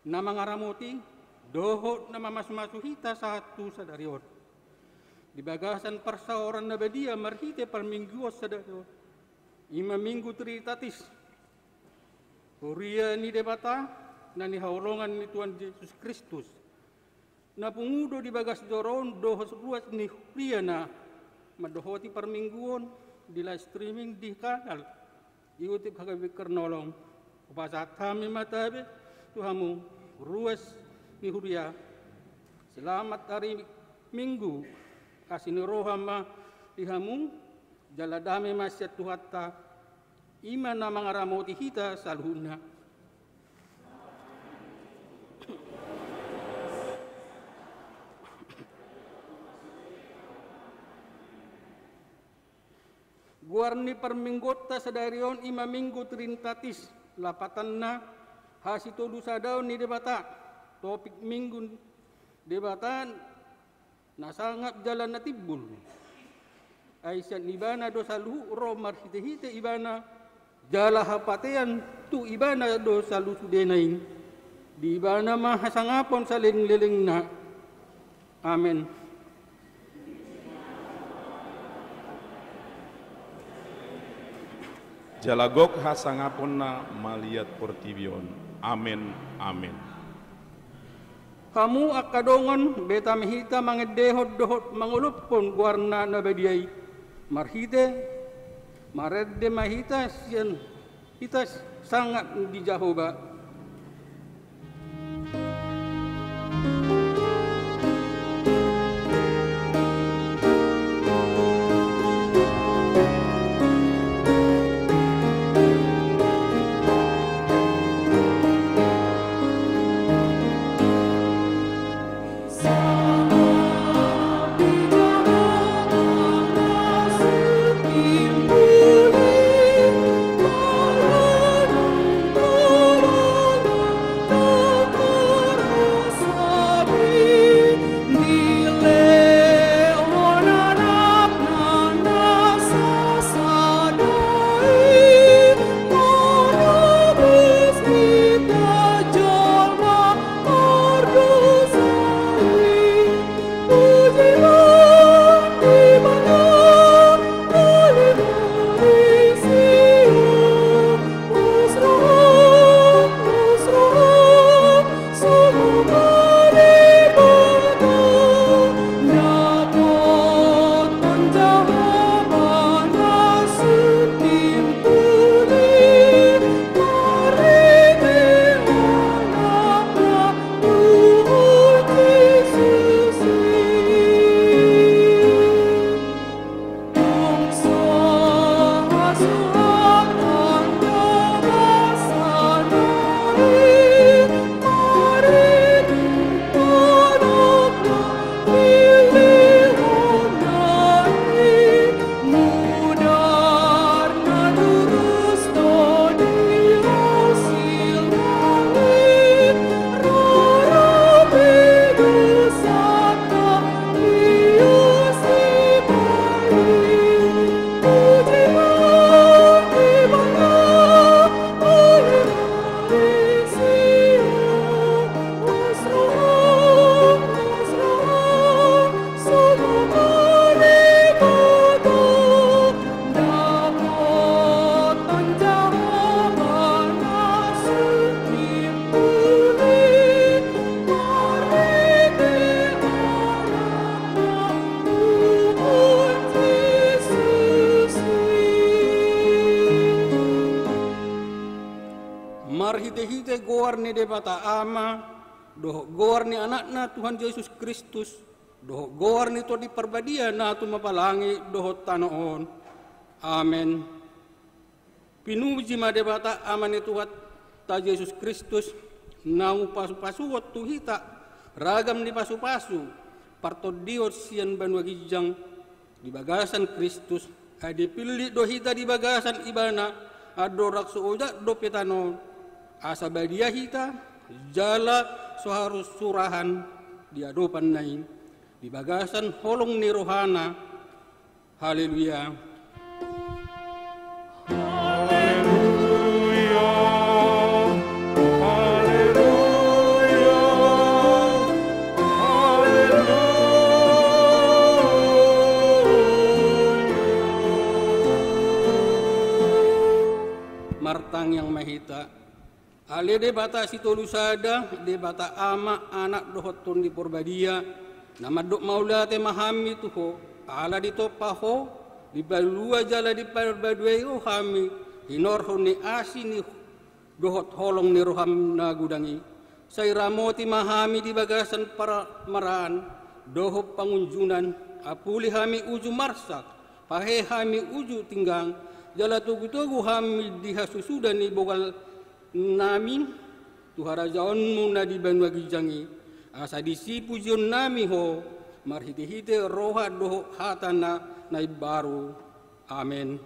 na mangaramoti, dohot na mamasmasu hita satu sadarion. Di bagasan persaoran na badia marhite parmingguos sadarion. 5 minggu tritatis. Huria ni debata na ni haulongan ni Tuhan Yesus Kristus. Na pungudo di bagas doron dohos ruas ni huria na madohoti parmingguon di live streaming di kanal. Iutip hagabi kernolong. Upasat kami matabe Tuhamu ruas ni huria. Selamat hari Minggu kasih rohama dihamu jaladame masyat Tuhatta iman na mangaramoti hita salhuna. Guarni perminggota sadarion 5 minggu trintatis lapatan na hasito dusadao ni debata topik minggu debatan nasangap jalan na tibul aisyat ibana dosa luhu romar hite-hite ibana jala hapatean tu ibana dosa lu sudenain di ibana mahasangapon saling-liling na. Amen. Jalagok hasangapon na maliat portibion. Amen. Amen. Kamu akadongon beta mehita mangedehot dohot mangulupon guarna na badiai marhite maredde mahita sian kita sangat di Jahoba. Marhite-hite goar ni debata ama, doh goar ni anakna Tuhan Yesus Kristus, doh goar ni to di perbadia na tu mapalangi doh tanoon. Amen. Pinuji ma debata aman ni Tuhan ta Yesus Kristus, nau pasu-pasuot tu hita, ragam ni pasu-pasu, partodiot sian banwa gijang di bagasan Kristus, adi pilih do hita di bagasan ibana, ado raksu oja do petano. Asa badia hita jala soharus surahan di adopan nain di bagasan holong ni rohana. Haleluya. Haleluya. Haleluya. martang yang mahita. Ale de bata si tolusada, de bata ama anak dohot ton di porbadia, nama dok maulate mahami tuho, ala di topaho, di balua jala di parbadueo hami, hinorho ni asi ni dohot holong ni roham na gudangi. Say ramoti mahami di bagasan para maraan, dohot pangunjunan, apuli hami uju marsak, pahe hami uju tinggang, jala tugu-tugu hami dihasusudan ni bogal nami, tuhara jaonmu na di banua gijangi, asa disi pujion nami ho, marhite-hite roha doho hatana na baru. Amin.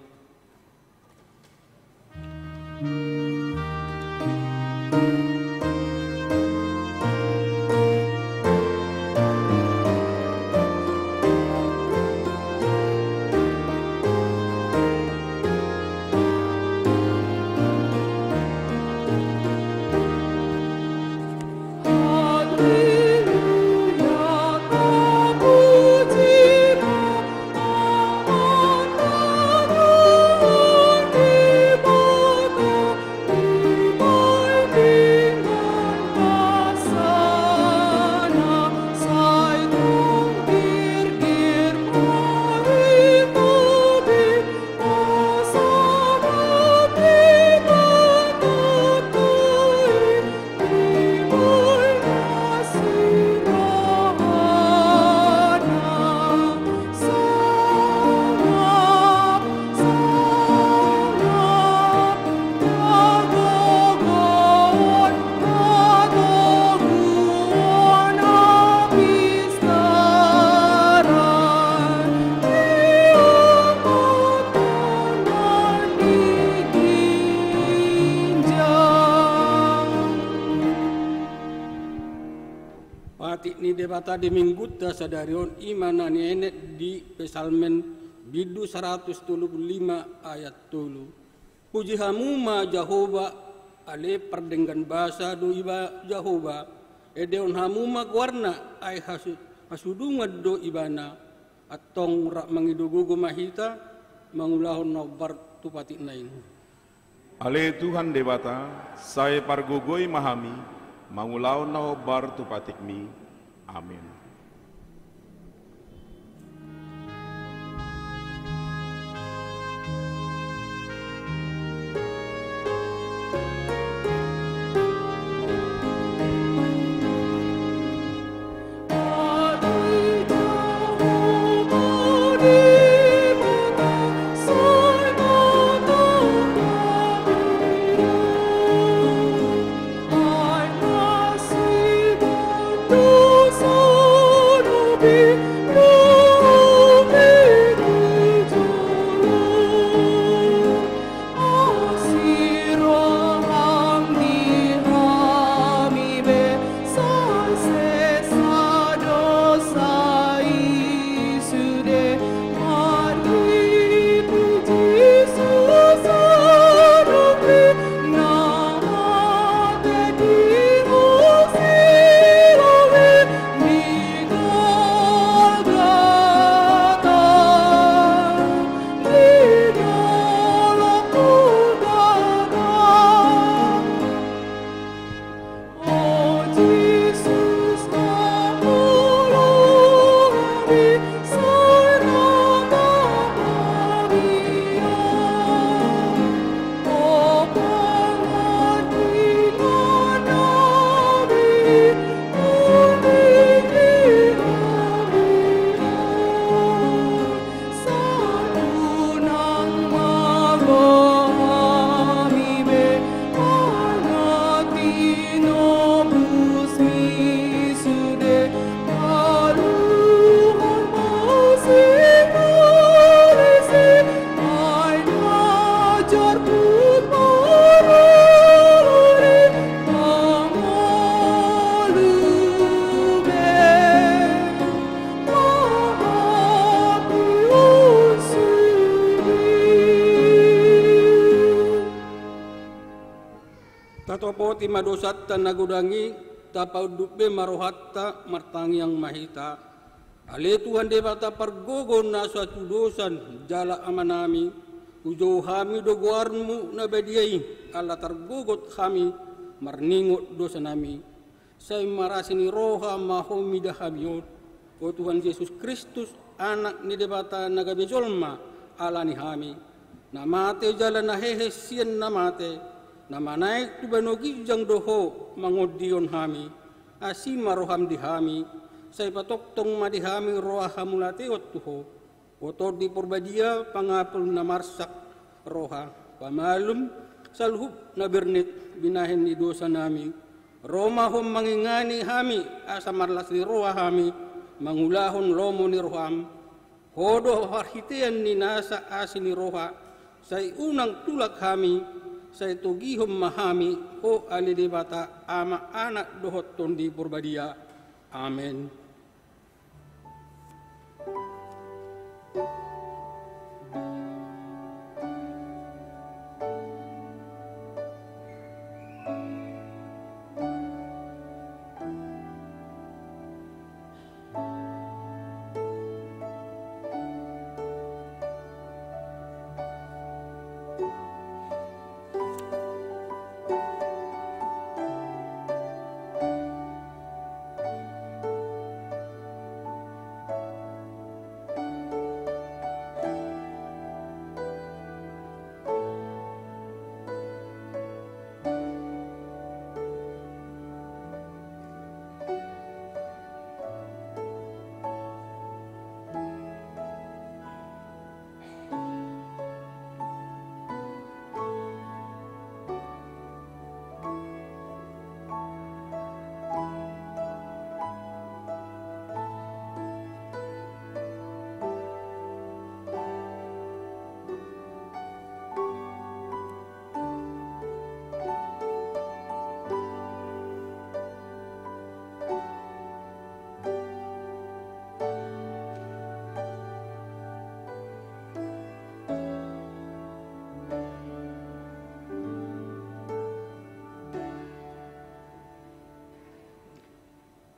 Bata di minggutta sadarion imana ni enet di pesalmen bidu 135 ayat 3. Puji hamuma Jehova ale perdenggan bahasa do iba Jehova edeon hamuma warna ai hasudunga do ibana atong rak mangidugugo mahita mangulahon nobar tupati nain. Ale Tuhan debata saya pargugoi mahami mangulahon nobar tupatikmi. Amin. Tatopo ti madosat tan nagudangi tapaudupe marohatta martang yang mahita. Ale Tuhan debata pargogon na suatu dosan jala amanami Ujo kami do guarmu na badiai ala targogot kami marningot dosa nami. Say marasini roha mahomi dahamiot. O Tuhan Yesus Kristus anak ni debata nagabejolma ala ni hami. Namate jalan na hehe sian namate. Namanaik tu banogi jang doho mangodion hami. Asima roham dihami. Say patoktong madihami roha hamulate tuho. Otor di porbadia pangapul na marsak roha. Pamalum salhub na bernit binahin ni dosa nami. Roma hom mangingani hami asa marlas ni roha hami. Mangulahon lomo ni roham. Hodo harhitean ni nasa asin ni roha. Say unang tulak hami. Say tugihom mahami. O alidibata ama anak dohot ton di porbadia. Amen.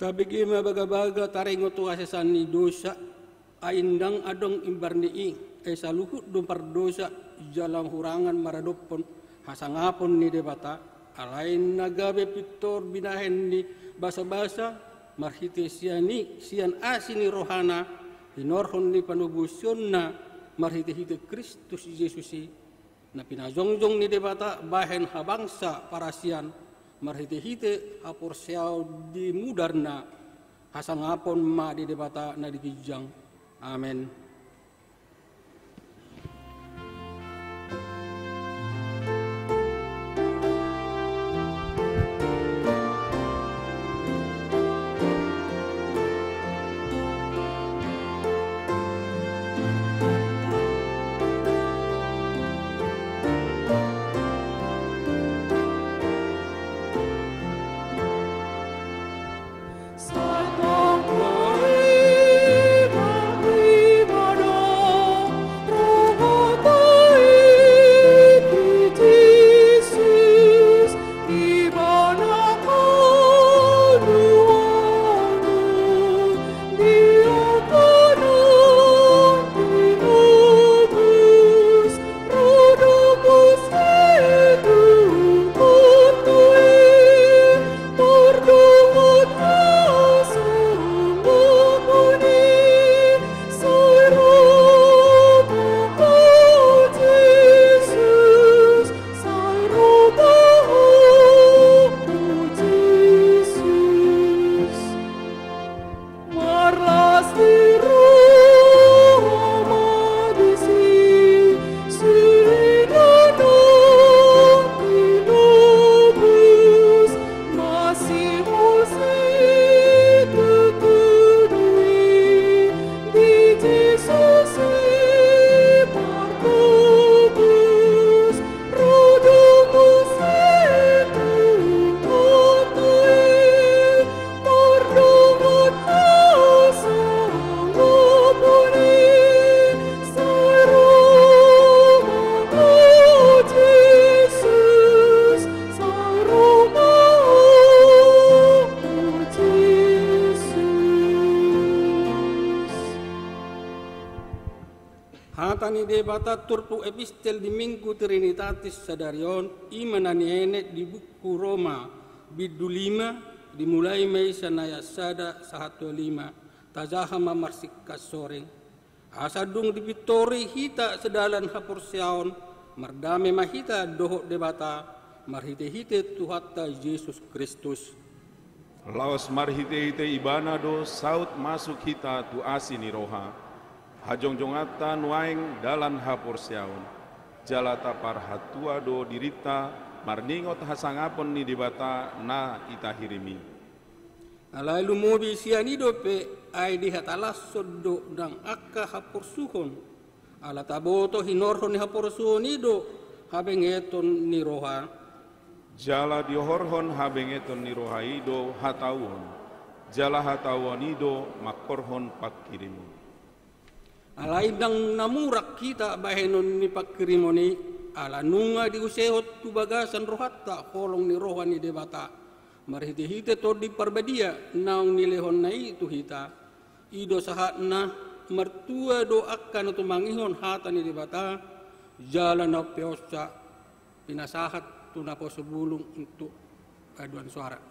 Tabigi mabaga-baga taringo tu asesan ni dosa aindang adong imbarni ay saluhut dumpar dosa jalang hurangan maradopon hasangapon ni debata alain nagabe pitor binahen ni basa-basa marhite sian asin ni rohana hinorhon ni panubusyon na marhite hite Kristus Yesusi na pinajongjong ni debata bahen habangsa para sian marhite-hite apor siaw di mudarna hasangapon ma di debata na digijang. Amen. Viva, viva, Hatani debata turpu epistel di Minggu Trinitatis Sadarion imanani enek di buku Roma bidu 5 dimulai Mei sanaya sada 1:5 tajahama marsikas soreng asadung di Victori hita sedalan hapursiaon mardame mahita dohok debata marhite-hite Tuhatta Yesus Kristus. Laos marhite-hite ibana do saut masuk hita tu asini roha. Hajong-jongata nuaing dalan hapor siaon. Jalata par hatua do dirita marningot hasangapon ni debata na itahirimi. Alai lumobi sianido pe ai dihatalas sodo dang akka hapor suhon. Ala taboto hinorhon hapor suhon ido habengeton ni roha. Jala dihorhon habengeton ni roha ido hatawon. Jala hatawon ido makorhon pakkirimu. Alai dang namurak kita bahenon ni pakirimoni ala nunga diusehot tu bagasan rohatta kolong ni rohan ni debata marhite-hite to di parbadia naung nilehon na itu hita ido sahatna mertua do akan tu mangihon hata ni debata jalan na peosa pinasahat tu napo sebulung untuk aduan suara.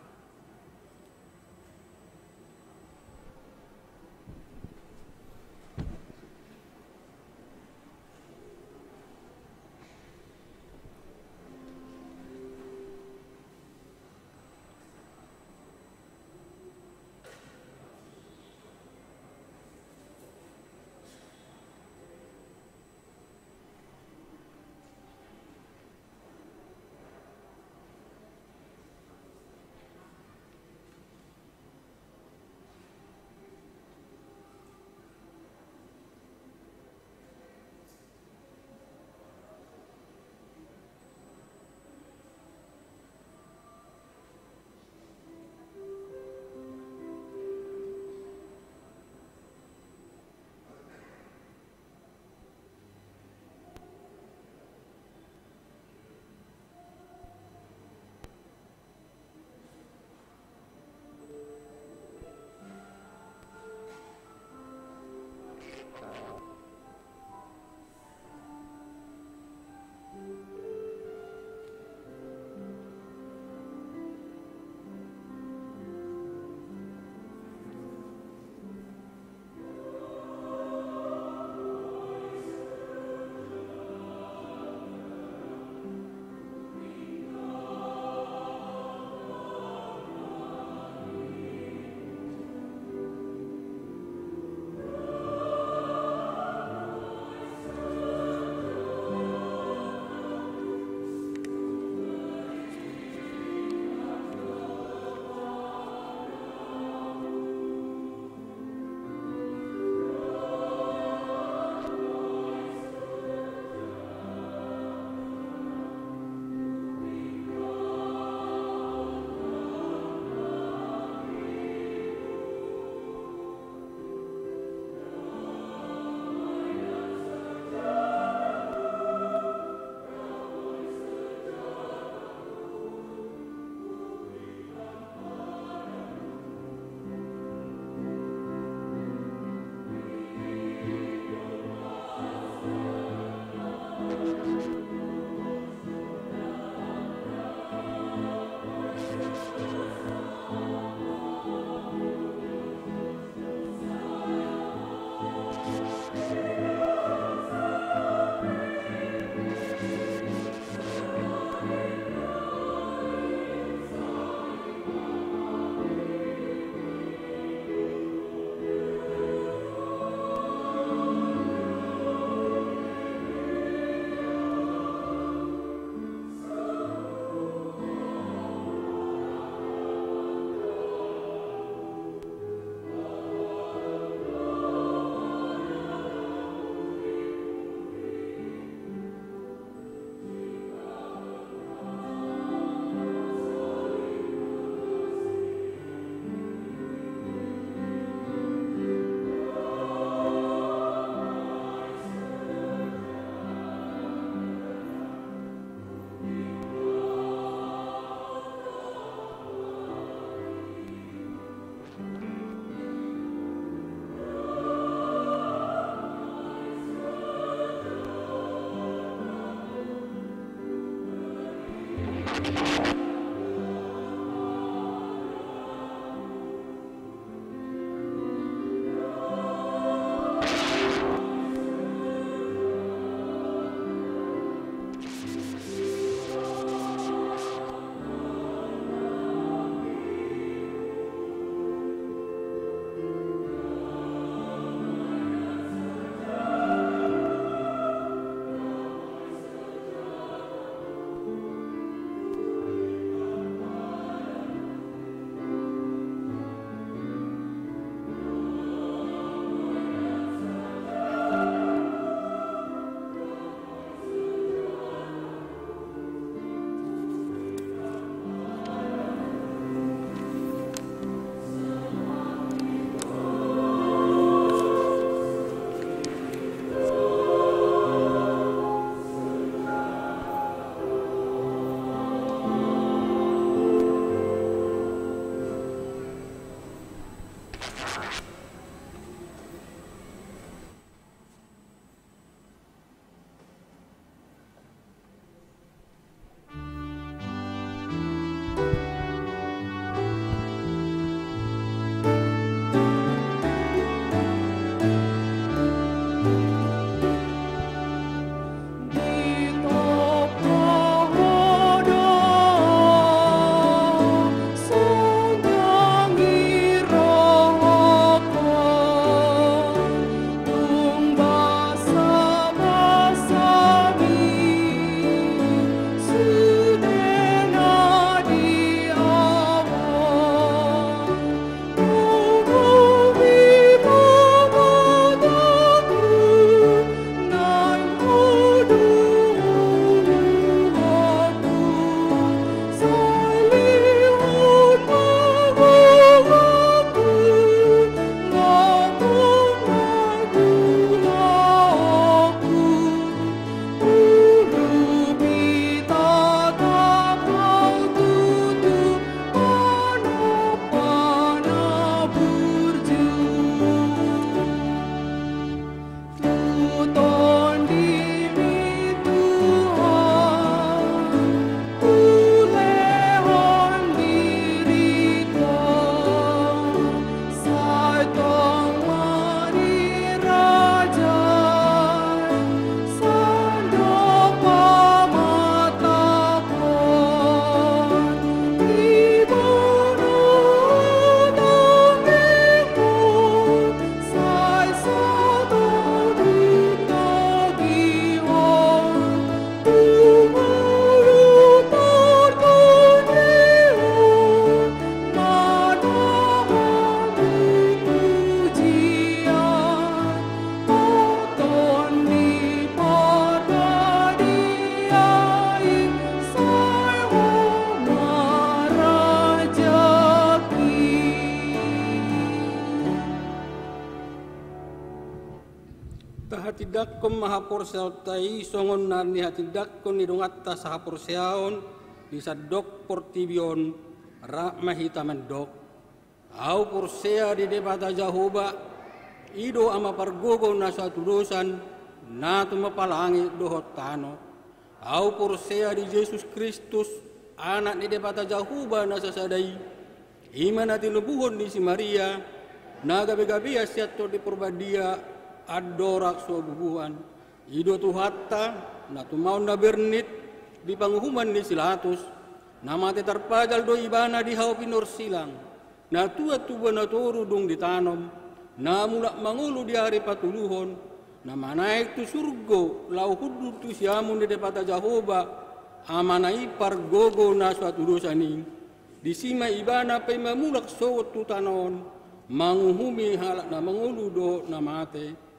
dakkom mahapursiaw tai songon narni hati dakkon ni dongatta sahapursiaon bisa dok portibion rahmahita mendok au pursea di debata jahoba ido ama pargogo na suatu dosan na tumapalangi dohot tano au pursea di Yesus Kristus anak di debata jahoba na sasadai iman hati lebuhon di si Maria na gabe-gabe siato di perbadia adorak suabubuhan ido tu hatta na tumau na bernit di panghuman di silatus nama te terpajal do ibana di hau pinor silang na tua tuba na toru dong ditanom na mulak mangulu di hari patuluhon na manaik tu surgo lau hudur tu siamun di depata Jahoba amanai pargogo na suatu dosa ning di sima ibana pe mamulak sowot tu tanon manguhumi halak na mangulu do na mate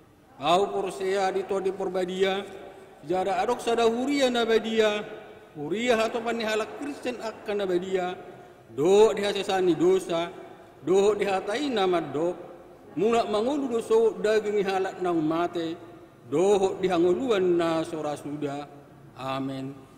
au porsea di to di porbadia jara adok sada huria na badia huria atau pani halak Kristen akan na badia do dihasesani dosa do dihatai nama dok mulak mangulu do so daging halak nang mate do dihanguluan na sora suda amin.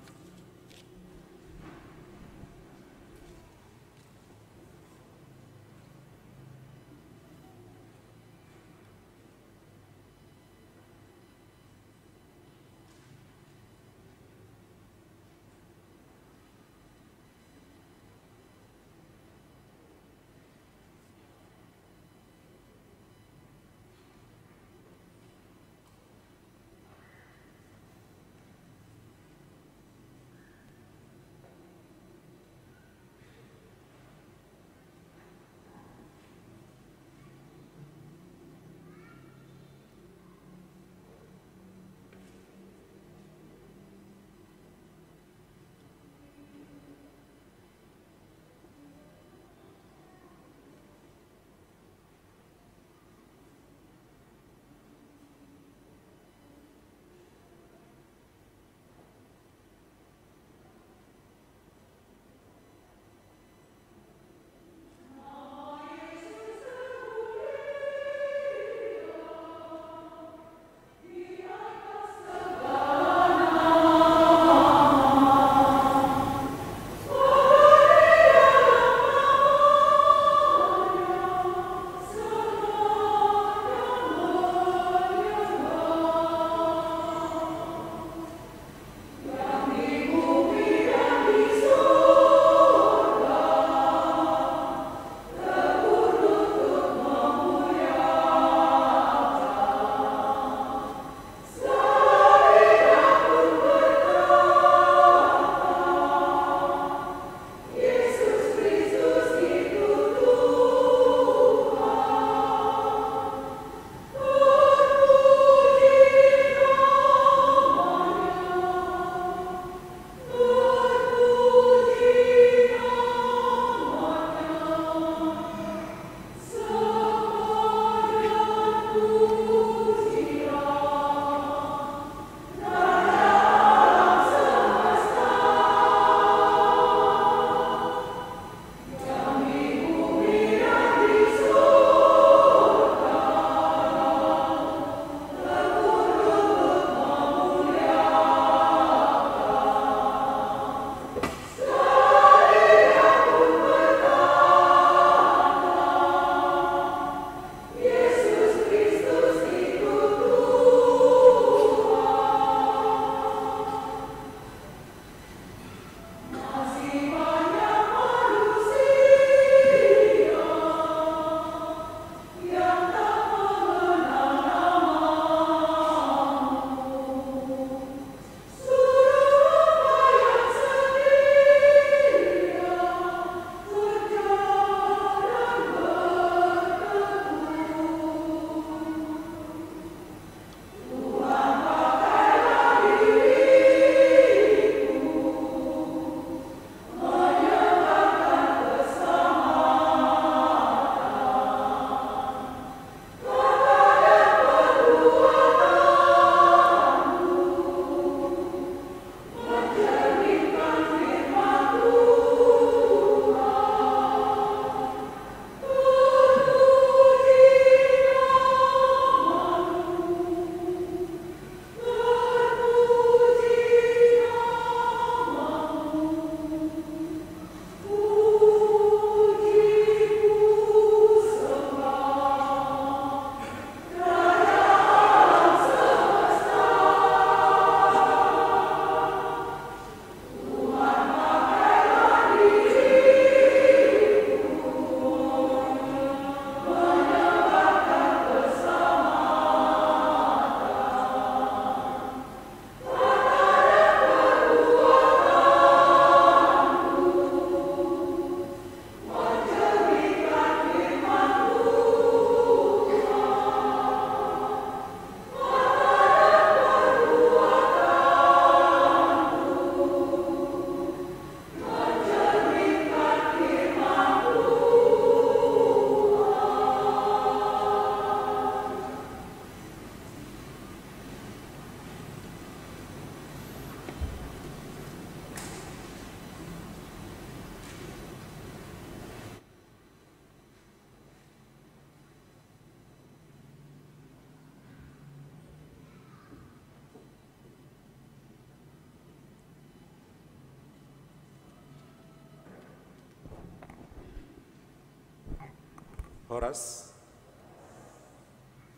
Horas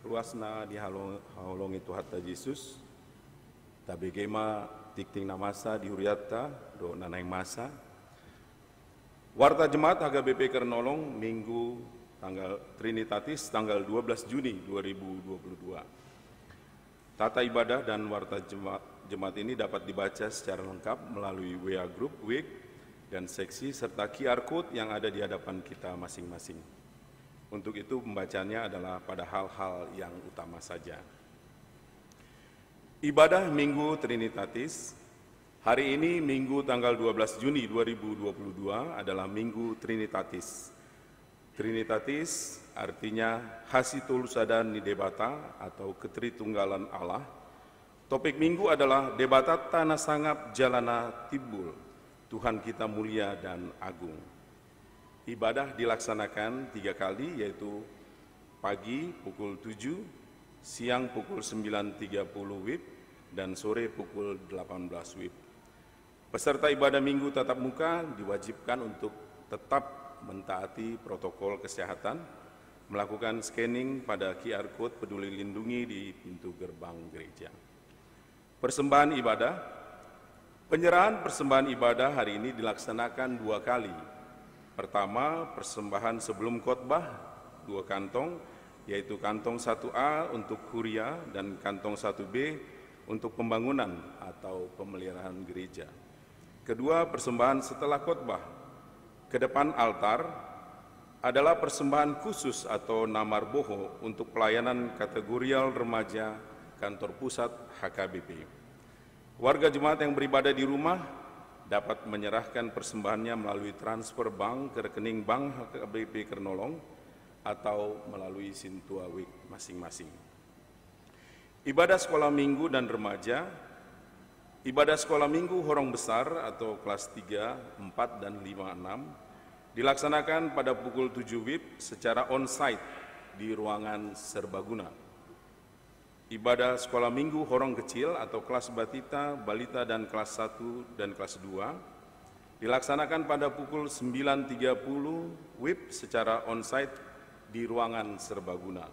ruasna di halong itu hatta Yesus tabegema tikting namasa di huriata do nanaing masa warta jemaat HGBP Kernolong Minggu tanggal Trinitatis tanggal 12 Juni 2022. Tata ibadah dan warta jemaat ini dapat dibaca secara lengkap melalui WA Group, WIG, dan seksi serta QR Code yang ada di hadapan kita masing-masing. Untuk itu pembacanya adalah pada hal-hal yang utama saja. Ibadah Minggu Trinitatis, hari ini Minggu tanggal 12 Juni 2022 adalah Minggu Trinitatis. Trinitatis artinya hasitul sadan ni debata atau ketritunggalan Allah. Topik minggu adalah debata tanah sangap jalana tibul, Tuhan kita mulia dan agung. Ibadah dilaksanakan 3 kali yaitu pagi pukul 7, siang pukul 9.30 WIB, dan sore pukul 18 WIB. Peserta ibadah minggu tatap muka diwajibkan untuk tetap mentaati protokol kesehatan, melakukan scanning pada QR Code Peduli Lindungi di pintu gerbang gereja. Persembahan ibadah, penyerahan persembahan ibadah hari ini dilaksanakan 2 kali. Pertama, persembahan sebelum khotbah 2 kantong, yaitu kantong 1A untuk kuria dan kantong 1B untuk pembangunan atau pemeliharaan gereja. Kedua, persembahan setelah khotbah ke depan altar adalah persembahan khusus atau namar boho untuk pelayanan kategorial remaja kantor pusat HKBP. Warga jemaat yang beribadah di rumah dapat menyerahkan persembahannya melalui transfer bank ke rekening bank HKBP Kernolong atau melalui Sintua WIG masing-masing. Ibadah sekolah minggu dan remaja, ibadah sekolah minggu horong besar atau kelas 3, 4, dan 5, 6 dilaksanakan pada pukul 7 WIB secara on-site di ruangan serbaguna. Ibadah sekolah minggu horong kecil atau kelas batita, balita, dan kelas 1 dan kelas 2 dilaksanakan pada pukul 9.30 WIB secara on-site di ruangan serbaguna.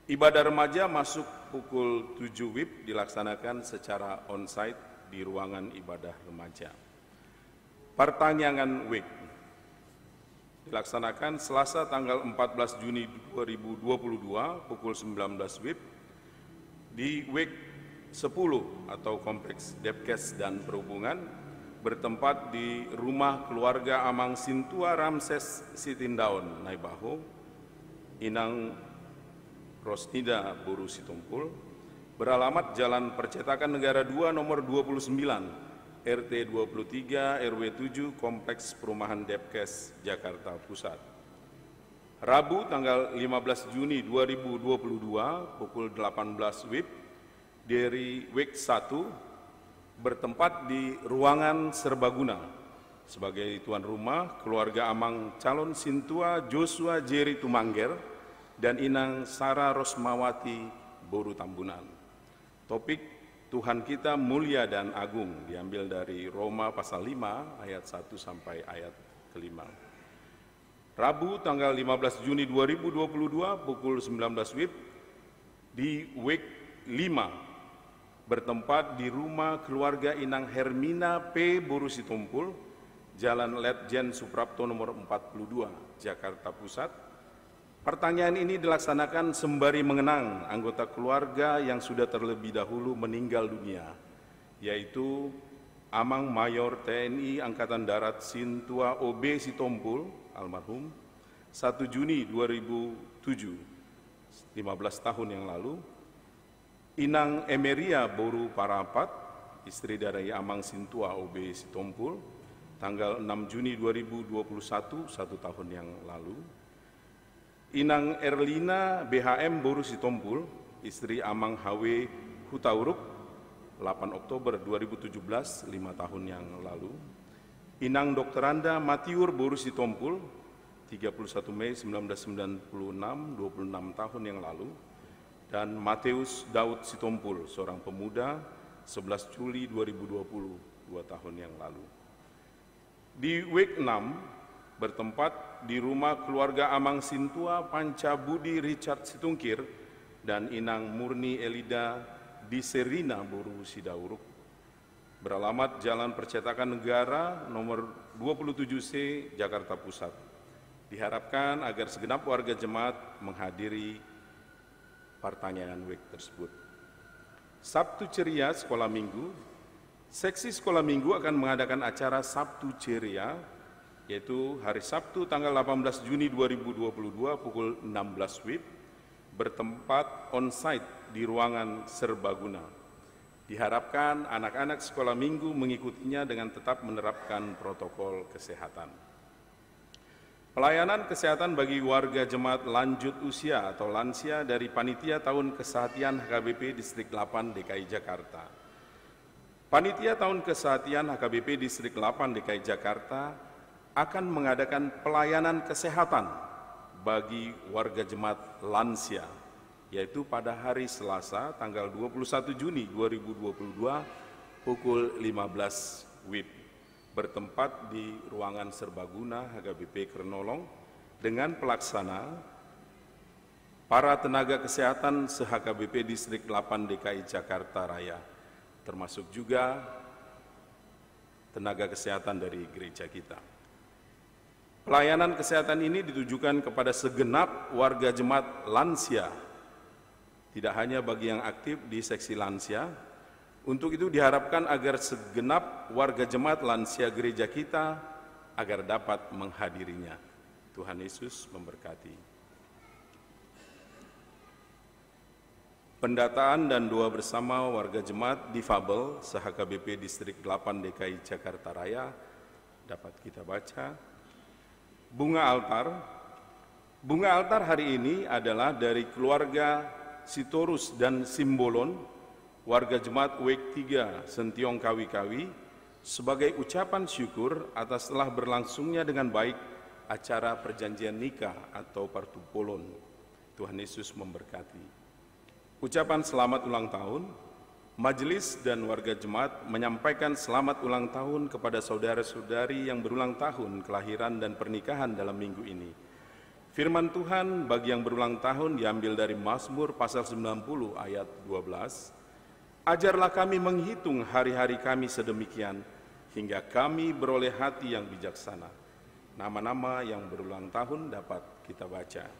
Ibadah remaja masuk pukul 7 WIB dilaksanakan secara on-site di ruangan ibadah remaja. Pertanyaan WIG dilaksanakan Selasa tanggal 14 Juni 2022 pukul 19 WIB di WIG 10 atau Kompleks Depkes dan Perhubungan bertempat di Rumah Keluarga Amang Sintua Ramses Sitindaun, Naibaho, Inang Rosnida Boru Situmpul, beralamat Jalan Percetakan Negara 2 nomor 29, RT 23 RW 7 Kompleks Perumahan Depkes, Jakarta Pusat. Rabu tanggal 15 Juni 2022 pukul 18 WIB dari WIG 1 bertempat di ruangan serbaguna sebagai tuan rumah keluarga Amang calon Sintua Joshua Jerry Tumangger dan Inang Sarah Rosmawati Boru Tambunan. Topik Tuhan kita mulia dan agung diambil dari Roma pasal 5 ayat 1 sampai ayat ke-5. Rabu tanggal 15 Juni 2022 pukul 19 WIB di WIG 5 bertempat di rumah keluarga Inang Hermina P. Boru Situmpul, Jalan Letjen Suprapto nomor 42, Jakarta Pusat. Pertanyaan ini dilaksanakan sembari mengenang anggota keluarga yang sudah terlebih dahulu meninggal dunia, yaitu Amang Mayor TNI Angkatan Darat Sintua OB Sitompul, almarhum, 1 Juni 2007, 15 tahun yang lalu, Inang Emeria Boru Parapat, istri dari Amang Sintua OB Sitompul, tanggal 6 Juni 2021, 1 tahun yang lalu, Inang Erlina BHM Boru Sitompul, istri Amang HW Hutauruk, 8 Oktober 2017, 5 tahun yang lalu. Inang Dr. Anda Matiur Boru Sitompul, 31 Mei 1996, 26 tahun yang lalu. Dan Mateus Daud Sitompul, seorang pemuda, 11 Juli 2020, 2 tahun yang lalu. Di WIG 6 bertempat di rumah keluarga Amang Sintua Panca Budi Richard Situngkir dan Inang Murni Elida di Serina Boru Sidauruk. Beralamat Jalan Percetakan Negara nomor 27C Jakarta Pusat. Diharapkan agar segenap warga jemaat menghadiri pertanyaan WIK tersebut. Sabtu Ceria Sekolah Minggu. Seksi Sekolah Minggu akan mengadakan acara Sabtu Ceria, yaitu hari Sabtu tanggal 18 Juni 2022 pukul 16 WIB, bertempat on-site di ruangan serbaguna. Diharapkan anak-anak sekolah minggu mengikutinya dengan tetap menerapkan protokol kesehatan. Pelayanan kesehatan bagi warga jemaat lanjut usia atau lansia dari Panitia Tahun Kesehatan HKBP Distrik 8 DKI Jakarta. Panitia Tahun Kesehatan HKBP Distrik 8 DKI Jakarta akan mengadakan pelayanan kesehatan bagi warga jemaat lansia, yaitu pada hari Selasa tanggal 21 Juni 2022 pukul 15 WIB, bertempat di ruangan serbaguna HKBP Kernolong dengan pelaksana para tenaga kesehatan se-HKBP Distrik 8 DKI Jakarta Raya, termasuk juga tenaga kesehatan dari gereja kita. Pelayanan kesehatan ini ditujukan kepada segenap warga jemaat lansia, tidak hanya bagi yang aktif di seksi lansia. Untuk itu diharapkan agar segenap warga jemaat lansia gereja kita agar dapat menghadirinya. Tuhan Yesus memberkati. Pendataan dan doa bersama warga jemaat difabel se-HKBP Distrik 8 DKI Jakarta Raya dapat kita baca. Bunga altar hari ini adalah dari keluarga Sitorus dan Simbolon, warga jemaat WEK 3 Sentiong Kawi-Kawi, sebagai ucapan syukur atas telah berlangsungnya dengan baik acara perjanjian nikah atau partupolon. Tuhan Yesus memberkati. Ucapan selamat ulang tahun, majelis dan warga jemaat menyampaikan selamat ulang tahun kepada saudara-saudari yang berulang tahun kelahiran dan pernikahan dalam minggu ini. Firman Tuhan bagi yang berulang tahun diambil dari Mazmur pasal 90 ayat 12. Ajarlah kami menghitung hari-hari kami sedemikian, hingga kami beroleh hati yang bijaksana. Nama-nama yang berulang tahun dapat kita baca.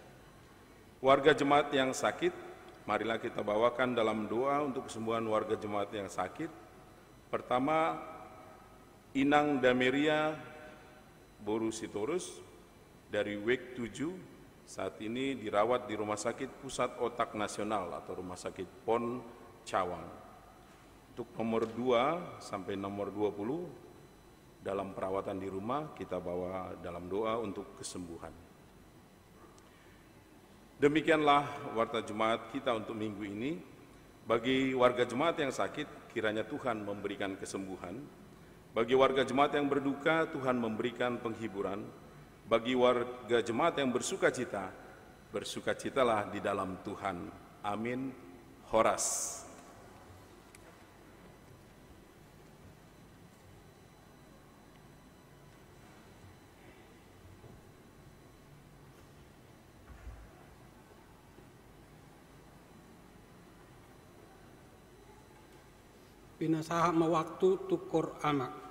Warga jemaat yang sakit, marilah kita bawakan dalam doa untuk kesembuhan warga jemaat yang sakit. Pertama, Inang Dameria Boru Sitorus dari WEK 7, saat ini dirawat di Rumah Sakit Pusat Otak Nasional atau Rumah Sakit PON Cawang. Untuk nomor 2 sampai nomor 20 dalam perawatan di rumah, kita bawa dalam doa untuk kesembuhan. Demikianlah warta jemaat kita untuk minggu ini. Bagi warga jemaat yang sakit, kiranya Tuhan memberikan kesembuhan. Bagi warga jemaat yang berduka, Tuhan memberikan penghiburan. Bagi warga jemaat yang bersukacita, bersukacitalah di dalam Tuhan. Amin. Horas. Pinasaha mawaktu tukur anak.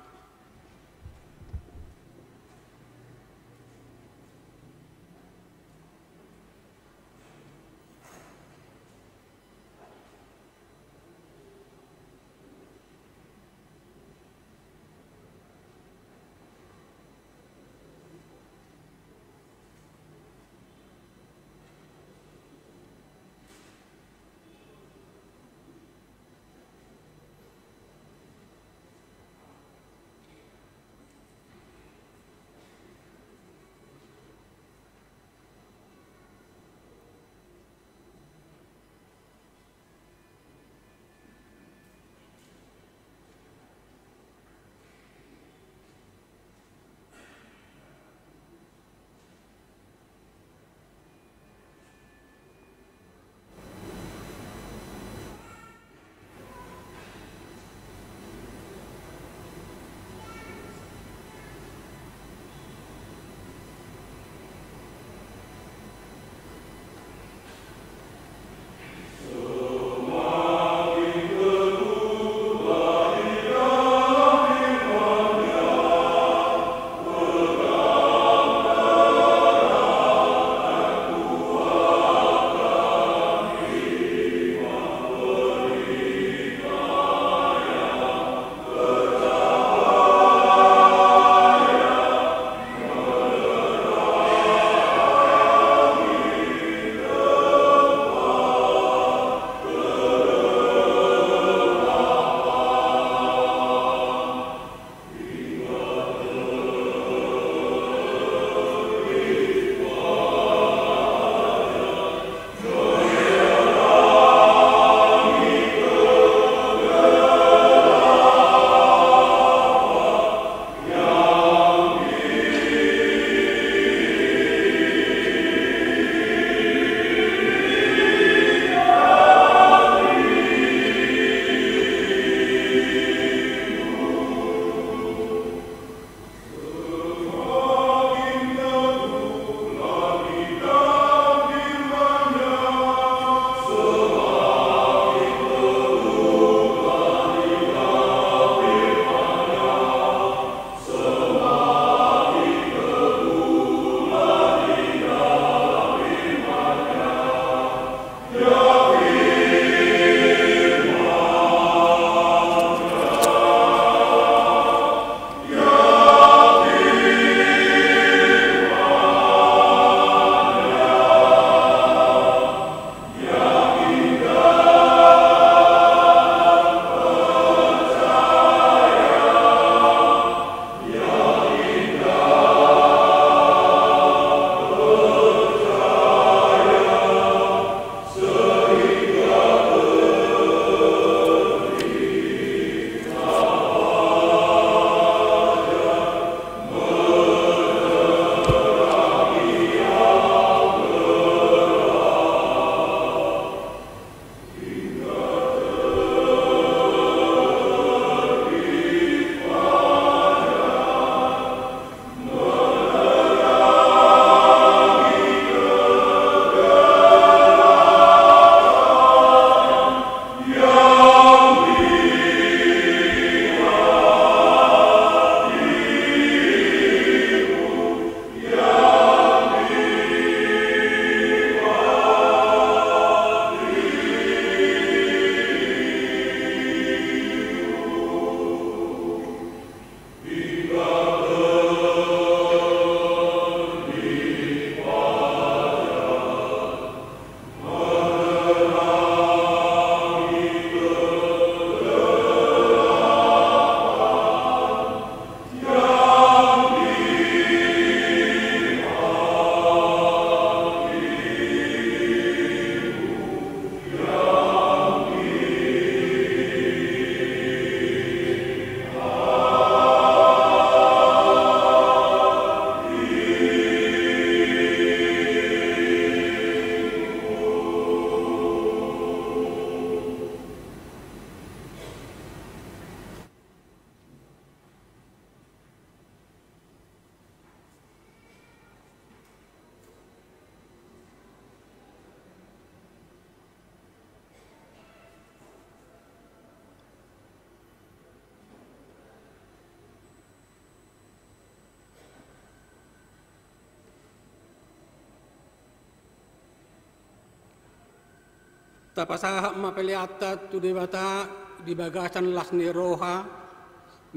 Tapasaha mapeliata tu debata di bagasan lasni roha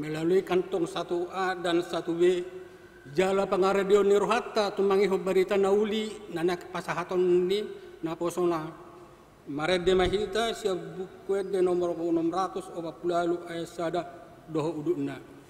melalui kantong 1A dan 1B jala pangaradio ni rohata tumangiho berita nauli nanak pasahaton ni naposona marede mahita siya bukwet de nomor 640 ayat sada doho uduna.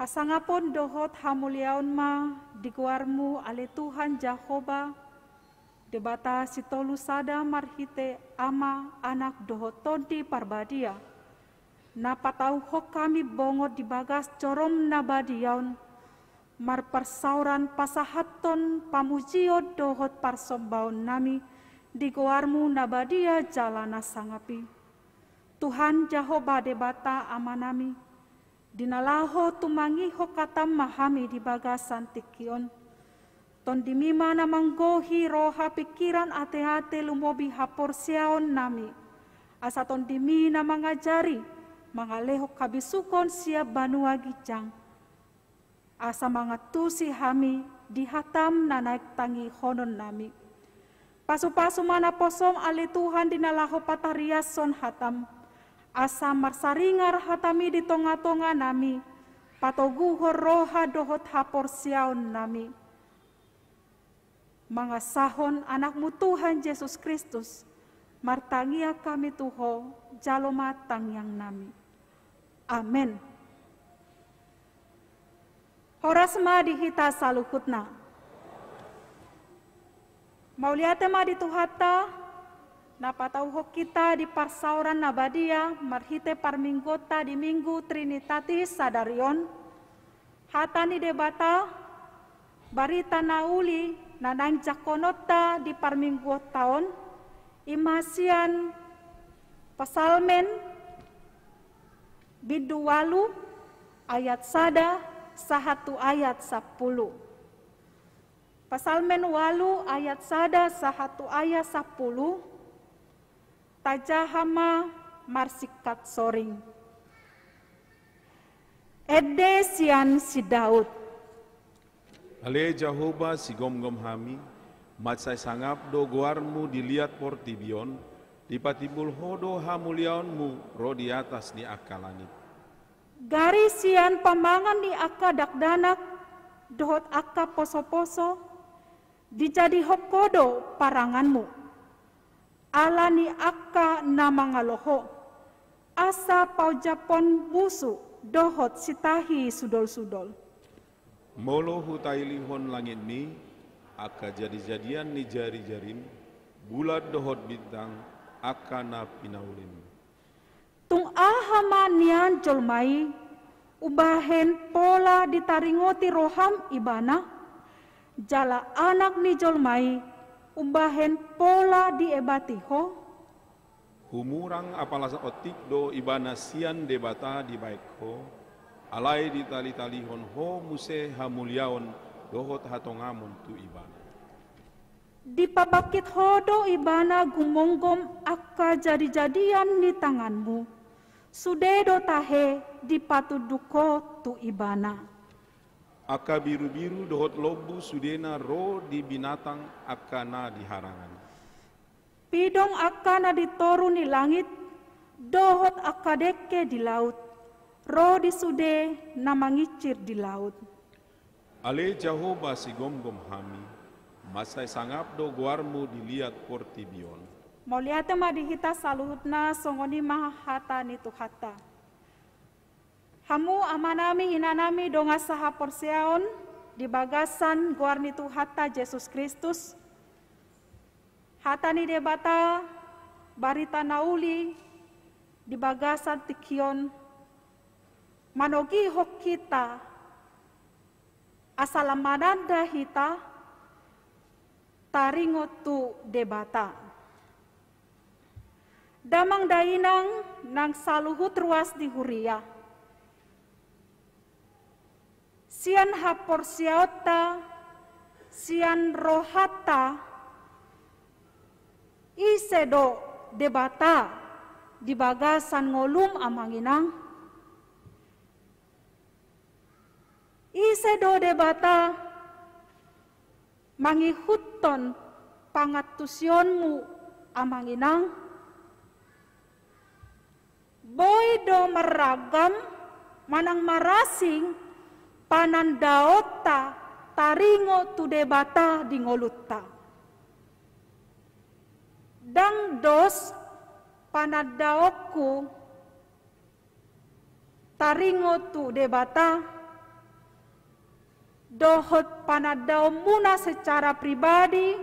Hasangapun dohot hamuliaun ma diguarmu ale Tuhan Jahoba, debata sitolu sada marhite ama anak dohot tondi parbadia. Napatau hok kami bongot di bagas corom nabadiaun, mar persauran pasahaton pamujio dohot parsombaun nami, diguarmu nabadia jalana sangapi. Tuhan Jahoba debata ama nami, dinalaho tumangiho katam mahami di bagasan tikion. Ton dimima na manggohi roha pikiran ate-ate lumobi hapor siaon nami. Asa ton dimi na mangajari, mangaleho kabisukon siap banua gijang. Asa mangatusi hami dihatam na naik tangi honon nami. Pasu-pasu mana posom ali Tuhan dinalaho patarias son hatam. Asa marsaringar hatami di tonga-tonga nami, patoguhor roha dohot hapor siaon nami. Mangasahon anakmu Tuhan Yesus Kristus, martangia kami tuho, jalo matang yang nami. Amen. Horas ma dihita saluhutna. Mauliate ma dituhata, napatauho kita di parsauran nabadia, marhite parminggota di minggu Trinitatis sadarion, hatani debata, barita nauli, nanang jakonota di parminggu taon, imasian pasalmen, bidu walu, ayat sada, sahatu ayat 10. Pasalmen walu ayat sada, sahatu ayat 10, tajahama marsikat soring. Ede sian si Daud. Ale Jahoba si gom-gom hami, matsai sangap do guarmu dilihat portibion, dipatibul hodo hamuliaonmu ro di atas ni akalani. Gari sian pamangan ni aka dakdanak, dohot aka poso-poso, dijadi hokodo paranganmu. Ala ni aka namangaloho, asa pau japon busu, dohot sitahi sudol-sudol. Molo hutailihon langit ni, aka jadi-jadian ni jari-jarim, bulat dohot bintang, aka na pinaulim. Tung ahama nian jolmai, ubahen pola ditaringoti roham ibana, jala anak ni jolmai, umbahen pola diebatiho. Humurang apalasa otik do ibana sian debata di baik ho, alai di tali-talihon ho muse hamuliaon dohot hatongamon tu ibana. Di pabakit hodo ibana gumonggom akka jadi-jadian ni tanganmu, sudedo tahe di patuduko tu ibana. Aka biru-biru dohot lobu sudena ro di binatang akana di harangan. Pidong akana ditoru ni langit, dohot akadeke di laut, ro di sude na mangicir di laut. Ale Jahoba si gom-gom hami, masai sangap do guarmu dilihat portibion. Mauliate ma dihita saluhutna songoni mahata ni tuhata. Hamu amanami inanami donga saha porsiaon di bagasan guarni tuhata Yesus Kristus. Hatani debata barita nauli di bagasan tikion. Manogi hok kita asalamananda hita taringotu debata. Damang dainang nang saluhut ruas di huria. Sian hapor siota, sian rohata, isedo debata di bagasan ngolum amanginang. Isedo debata mangihuton pangatusionmu amanginang. Boydo meragam manang marasing panandaota taringo tu debata di ngolutta. Dang dos panadaoku taringo tu debata dohot panadao muna secara pribadi,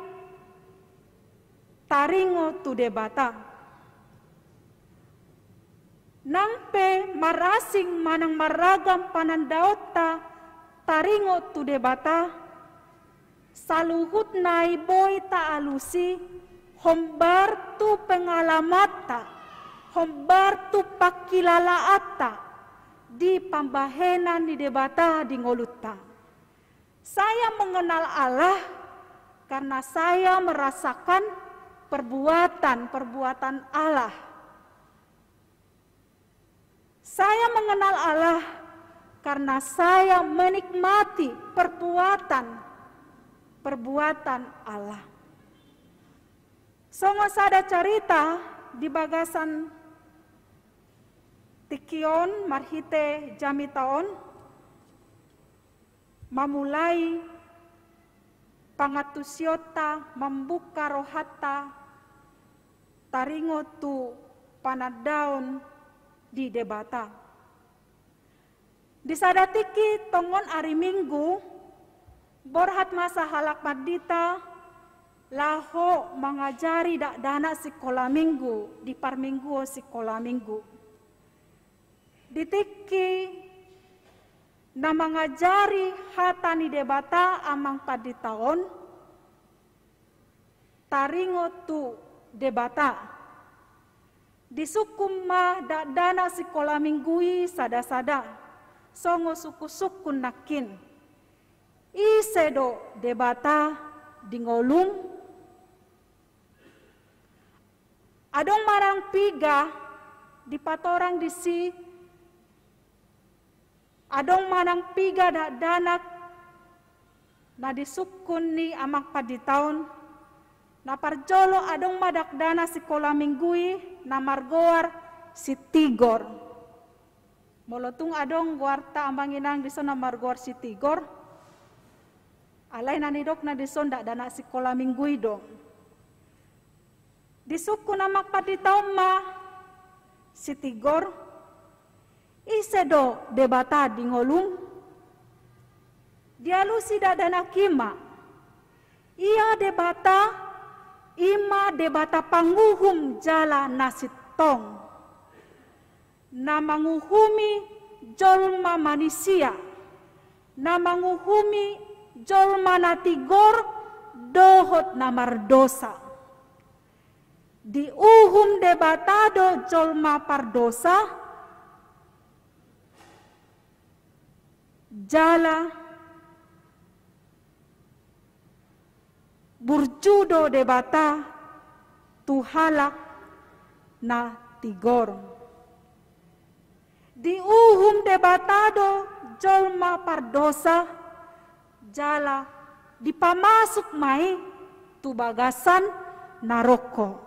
taringo tu debata. Nampe marasing manang maragam panandaota, taringo tu debata, saluhut nai boy ta alusi, hombar tu pengalamata, hombar tu pakilalaata, di pambahenan di debata di ngoluta. Saya mengenal Allah karena saya merasakan perbuatan Allah. Saya mengenal Allah karena saya menikmati perbuatan Allah. Songo sada cerita di bagasan tikion marhite jami taon mamulai pangatusyota membuka rohata taringo tu panadaon di debata. Di sadatiki tongon hari Minggu borhat masa halak madita laho mengajari dak dana sekolah minggu di parminggu sekolah minggu. Ditiki na mengajari hatani debata amang paditaon taringo tu debata. Di suku mah dak dana sekolah minggui sada-sada songo suku-suku nakin isedo debata di ngolum adong marang piga di patorang di si adong marang piga dak danak na di sukun ni amak paditaon na parjolo adong madak dana sekolah minggui na margoar si Tigor. Molotung adong guarta ambanginang dison na margoar si Tigor. Alay nanidok na dison dak dana sekolah minggui dong. Disuku na makpatitaw ma si Tigor. Isedo debata di ngolung. Dialusi dak dana kima. Ia debata ima debata panguhum jala nasitong na manguhumi jolma manusia na manguhumi jolma na Tigor dohot na mardosa di uhum debatado jolma pardosa jala burjudo debata tuhalak na Tigor. Di uhum debatado jolma pardosa jala dipamasuk mai tu bagasan naroko.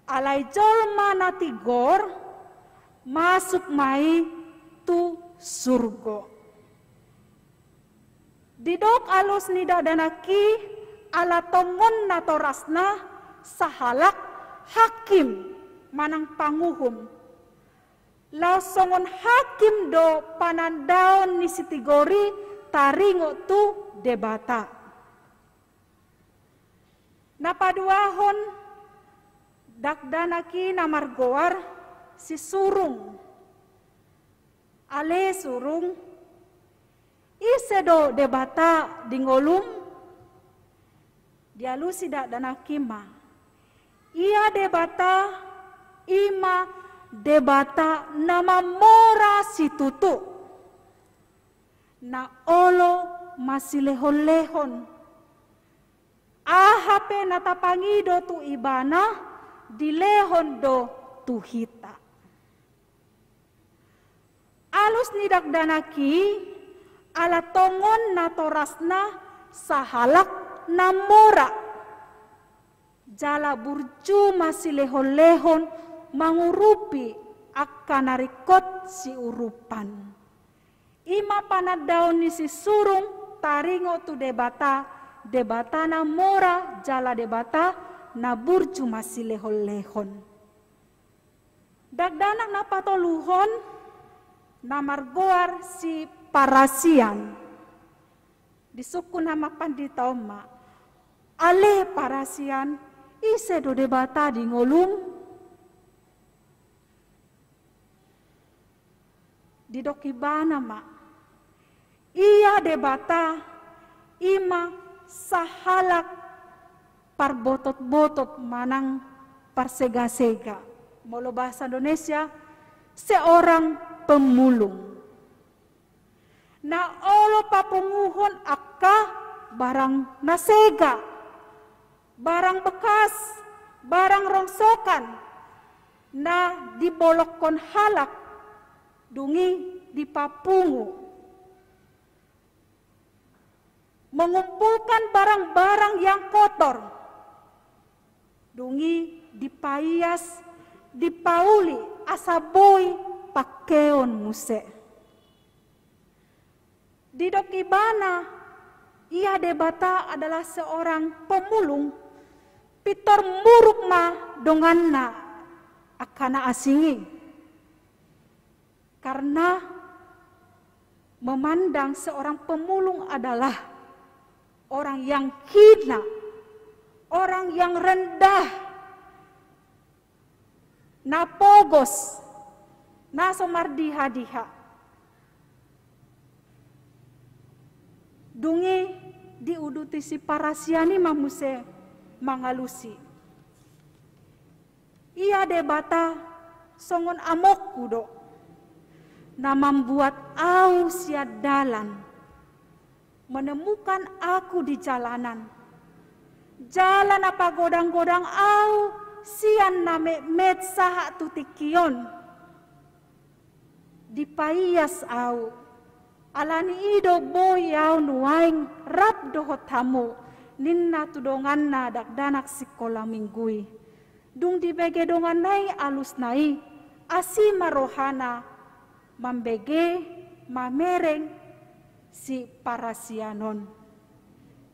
Alai jolma na Tigor masuk mai tu surgo. Didok alus nida danaki ala tongon na torasna sahalak hakim manang panguhum. Lausongon hakim do panandaon ni si Tigori taringo tu debata. Napaduahon dakdanaki na margoar si surung. Ale surung isedo debata di ngolum dialusi dak danakima. Ia debata ima debata nama mora si tutu. Na olo masih lehon-lehon. Ahape natapangido tu ibana dilehon do tuhita. Alus nidak danaki ala tongon na torasna sahalak namora jala burju masih lehon-lehon mangurupi akan narikot si urupan. Ima panadaon ni si surung taringo tu debata na mora jala debata na burju masih lehon-lehon. Dagdanak na patoluhon na margoar si parasian. di suku nama pandita ma ale parasian ise do debata di ngolum di dokibana ma iya debata ima sahalak parbotot-botot manang parsega-sega. Molo bahasa Indonesia, seorang pemulung. Na olo papunguhon akka barang nasega, barang bekas, barang rongsokan, na dibolokon halak, dungi dipapungu. Mengumpulkan barang-barang yang kotor, dungi dipaias, dipauli, asaboi, pakeon muse. Di dokibana, ia debata adalah seorang pemulung, pitor muruk ma donganna akana asingi. Karena memandang seorang pemulung adalah orang yang hina, orang yang rendah, napogos, nasomardiha-diha. Dungi diuduti si parasiani mamuse mangalusi. Ia debata songon amok kudo, na membuat au siad dalan, menemukan aku di jalanan. Jalan apa godang-godang au, sian name met saha tutikion. Dipaias au, alani ido boy au nuaing rap dohot tamu, ninna tudongan na dakdanak sikola minggui. Dung dibege dongan nai alus nai, asima rohana, mambege, mamereng, si parasianon.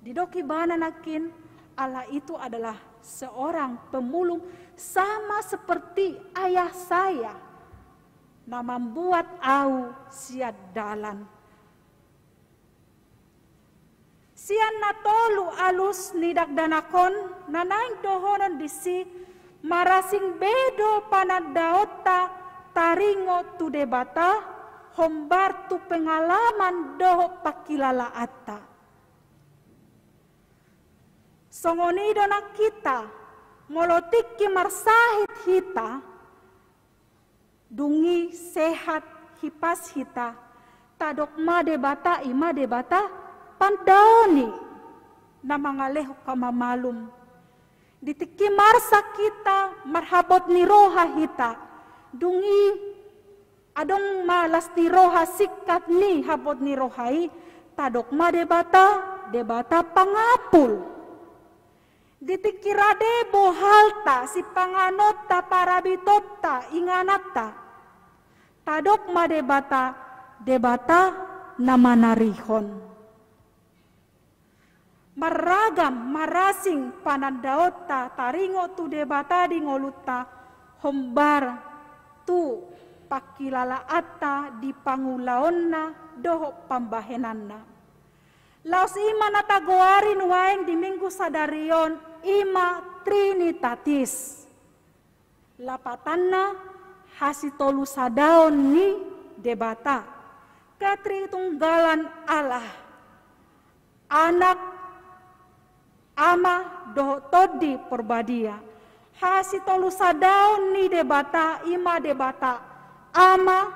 Didoki bana nakin, Allah itu adalah seorang pemulung sama seperti ayah saya, na membuat au siad dalan. Sian na tolu alus nidak danakon, nanaing dohonon disi, marasing bedo panadaota taringo tu debata, hombar tu pengalaman doho pakilala atta. Songonido na kita, molotik ki marsahit hita, dungi sehat hipas hita, tadok ma debata ima debata, pandani na mangaleh kamamalum. Ditiki marsa kita, marhabot ni roha hita, dungi adong malas ni roha sikat ni habot ni rohai, tadok ma debata pangapul. Ditikirade bohalta si panganota parabitota inganata, tadok ma debata namanarihon. Maragam marasing panadaota taringo tu debata di ngoluta, hombar tu pakilala atta di pangulaonna doho pambahenanna. Laos ima natagoari nuaing di minggu sadarion ima trinitatis. Lapatanna hasitolu sadaon ni debata. Katritunggalan Allah. Anak ama doho todi perbadia. Hasitolu sadaon ni debata ima debata ama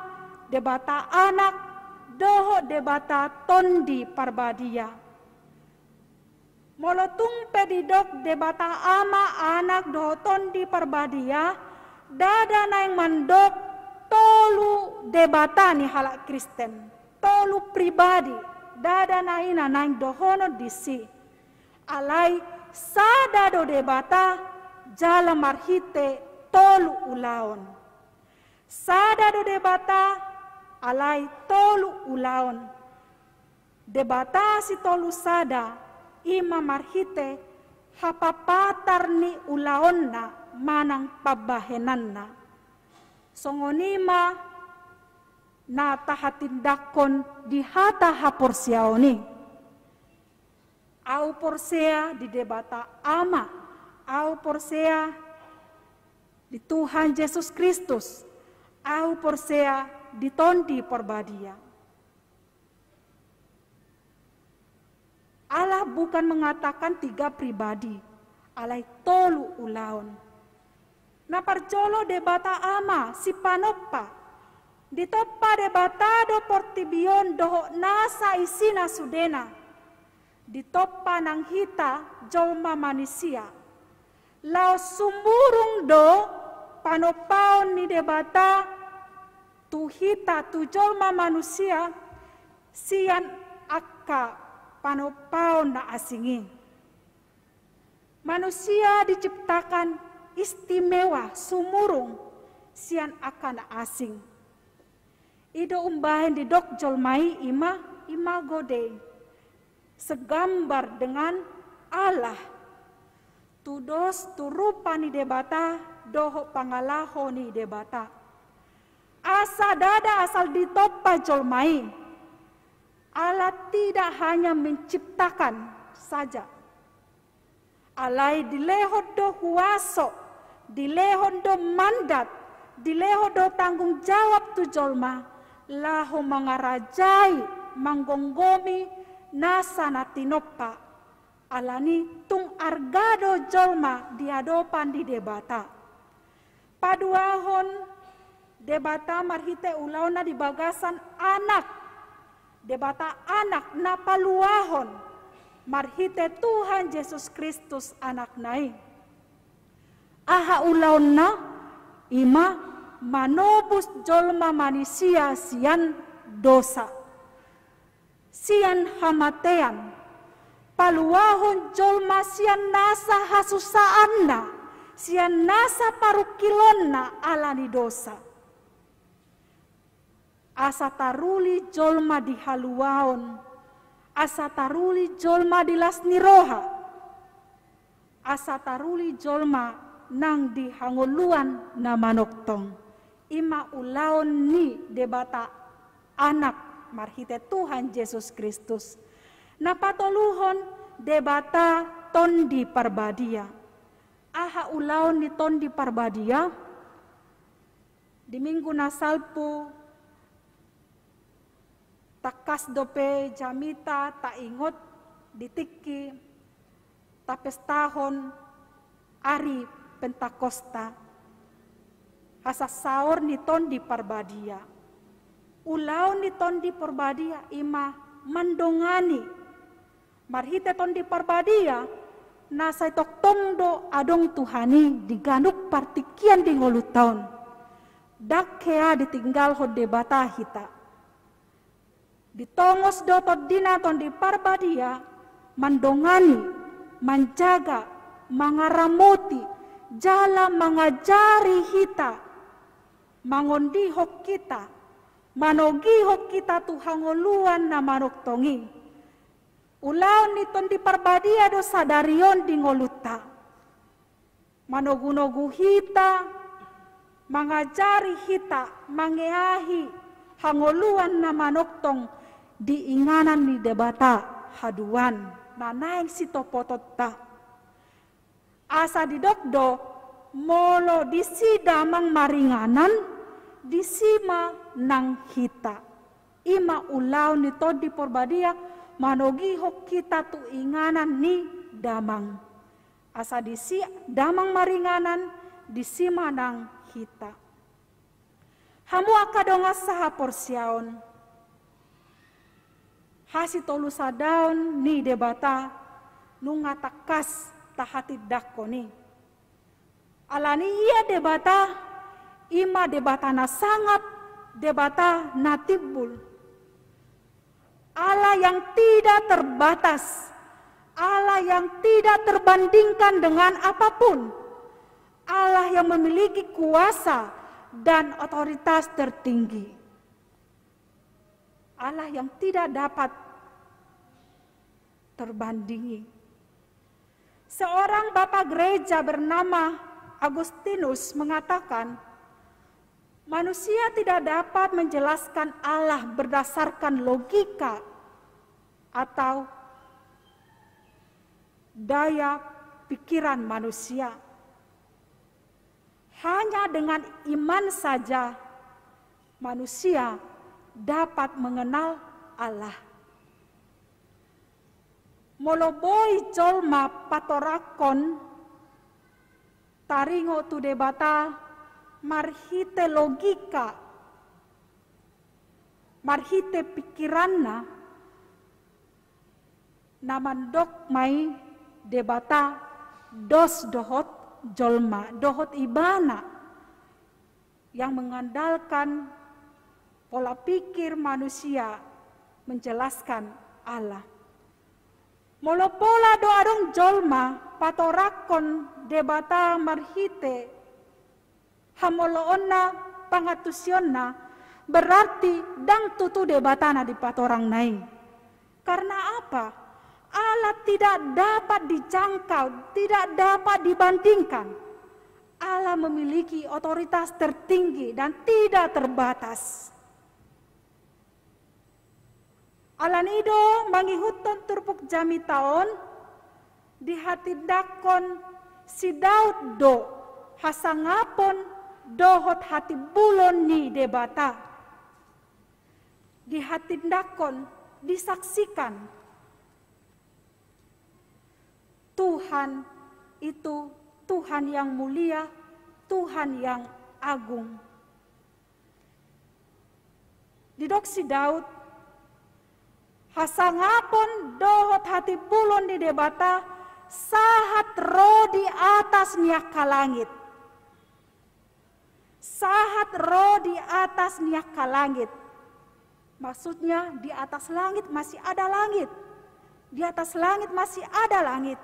debata anak doho debata tondi parbadia. Molotung pedidok debata ama anak doho tondi parbadia, dada naing mandok tolu debata ni halak Kristen, tolu pribadi, dada naing dohono disi. Alai sada do debata jala marhite tolu ulaon. Sada do debata alai tolu ulaon. Debata si tolu sada ima marhite hapapatar ni ulaonna manang pabahenanna. Songonima na tahatindakon di hata haporsiaoni. Au porcea di debata ama, au porcea di Tuhan Yesus Kristus, au porcea di tondi perbadia. Allah bukan mengatakan 3 pribadi, alai tolu ulaon. Na parjolo debata ama si panopa, ditoppa debatado portibion doho nasa isina sudena, ditoppa nang hita jolma manusia. Lao sumburung do panopaon ni debata tu hita tu jolma manusia sian akka panopaon na asingi. Manusia diciptakan istimewa sumurung sian akan asing. Ido umbahen di dok jolmai ima gode segambar dengan Allah. Tudos turupa ni debata doho pangalaho ni debata. Asa dada asal ditoppa jolmai. Allah tidak hanya menciptakan saja. Alai dilehod do huaso, dilehod do mandat, dilehod do tanggung jawab tu jolma, laho mangarajai, manggonggomi, nasa natinoppa. Alani tung argado jolma diadopan di debata. Paduahon debata marhite ulauna di bagasan anak. Debata anak na paluahon marhite Tuhan Yesus Kristus anak nai. Aha ulauna ima manobus jolma manusia sian dosa. Sian hamatean. Paluahon jolma sian nasa hasusaanna, sian nasa parukilonna alani dosa. Asa taruli jolma di haluaon, asa taruli jolma di lasniroha, asa taruli jolma nang di hangoluan na manoktong. Ima ulaon ni debata anak marhite Tuhan Yesus Kristus. Napatoluhon debata tondi parbadia. Aha ulaon ni tondi parbadia. Di minggu nasalpu takas dope jamita tak ingot ditiki tapes tahun ari Pentakosta. Hasasaor ni tondi parbadia. Ulaon ni tondi parbadia ima mandongani. Marhite tondi parbadia nasa itok tongdo adong Tuhani diganuk partikian di ngolutaon. Dakkea ditinggal ho debata hita. Ditongos do todina tondi parbadia mandongani, manjaga, mangaramoti, jala mangajari hita, mangondihok kita, manogihok kita tuhangoluan na manoktongi. Ulaon ni tondi parbadia do sadarion di ngoluta. Manogunogu hita, mangajari hita, mangeahi, hangoluan na manoktong diinganan ni debata haduan. Nanaing sitopototta. Asa didokdo, molo disidamang maringanan, disima nang hita. Ima ulaon ni tondi parbadia, manogihok kita tu inganan ni damang. Asa disi damang maringanan disima nang hita. Hamu akadonga saha porsiaon. Hasi tolu sadaon ni debata nunga takas tahati dakko ni. Alani iya debata ima debata na sangat debata natibul. Allah yang tidak terbatas, Allah yang tidak terbandingkan dengan apapun, Allah yang memiliki kuasa dan otoritas tertinggi, Allah yang tidak dapat terbandingi. Seorang bapak gereja bernama Agustinus mengatakan, manusia tidak dapat menjelaskan Allah berdasarkan logika atau daya pikiran manusia. Hanya dengan iman saja manusia dapat mengenal Allah. Moloboi jolma patorakon taringo tu debata marhite logika, marhite pikiranna, namandok mai debata dos dohot jolma, dohot ibana yang mengandalkan pola pikir manusia menjelaskan Allah. Molo pola doadong jolma patorakon debata marhite hamoloonna pangatusionna berarti dang tutu debatana di patorang nai. Karena apa? Allah tidak dapat dijangkau, tidak dapat dibandingkan. Allah memiliki otoritas tertinggi dan tidak terbatas. Allah nido mangihuton turpuk jami taon di hati dakon si Daud do hasangapon dohot hati bulon ni debata. Di hati dakon disaksikan Tuhan itu Tuhan yang mulia, Tuhan yang agung. Didok si Daud hasangapon dohot hati bulon di debata sahat roh di atas niak kalangit. Sahat roh di atas niak kalangit. Maksudnya di atas langit masih ada langit. Di atas langit masih ada langit.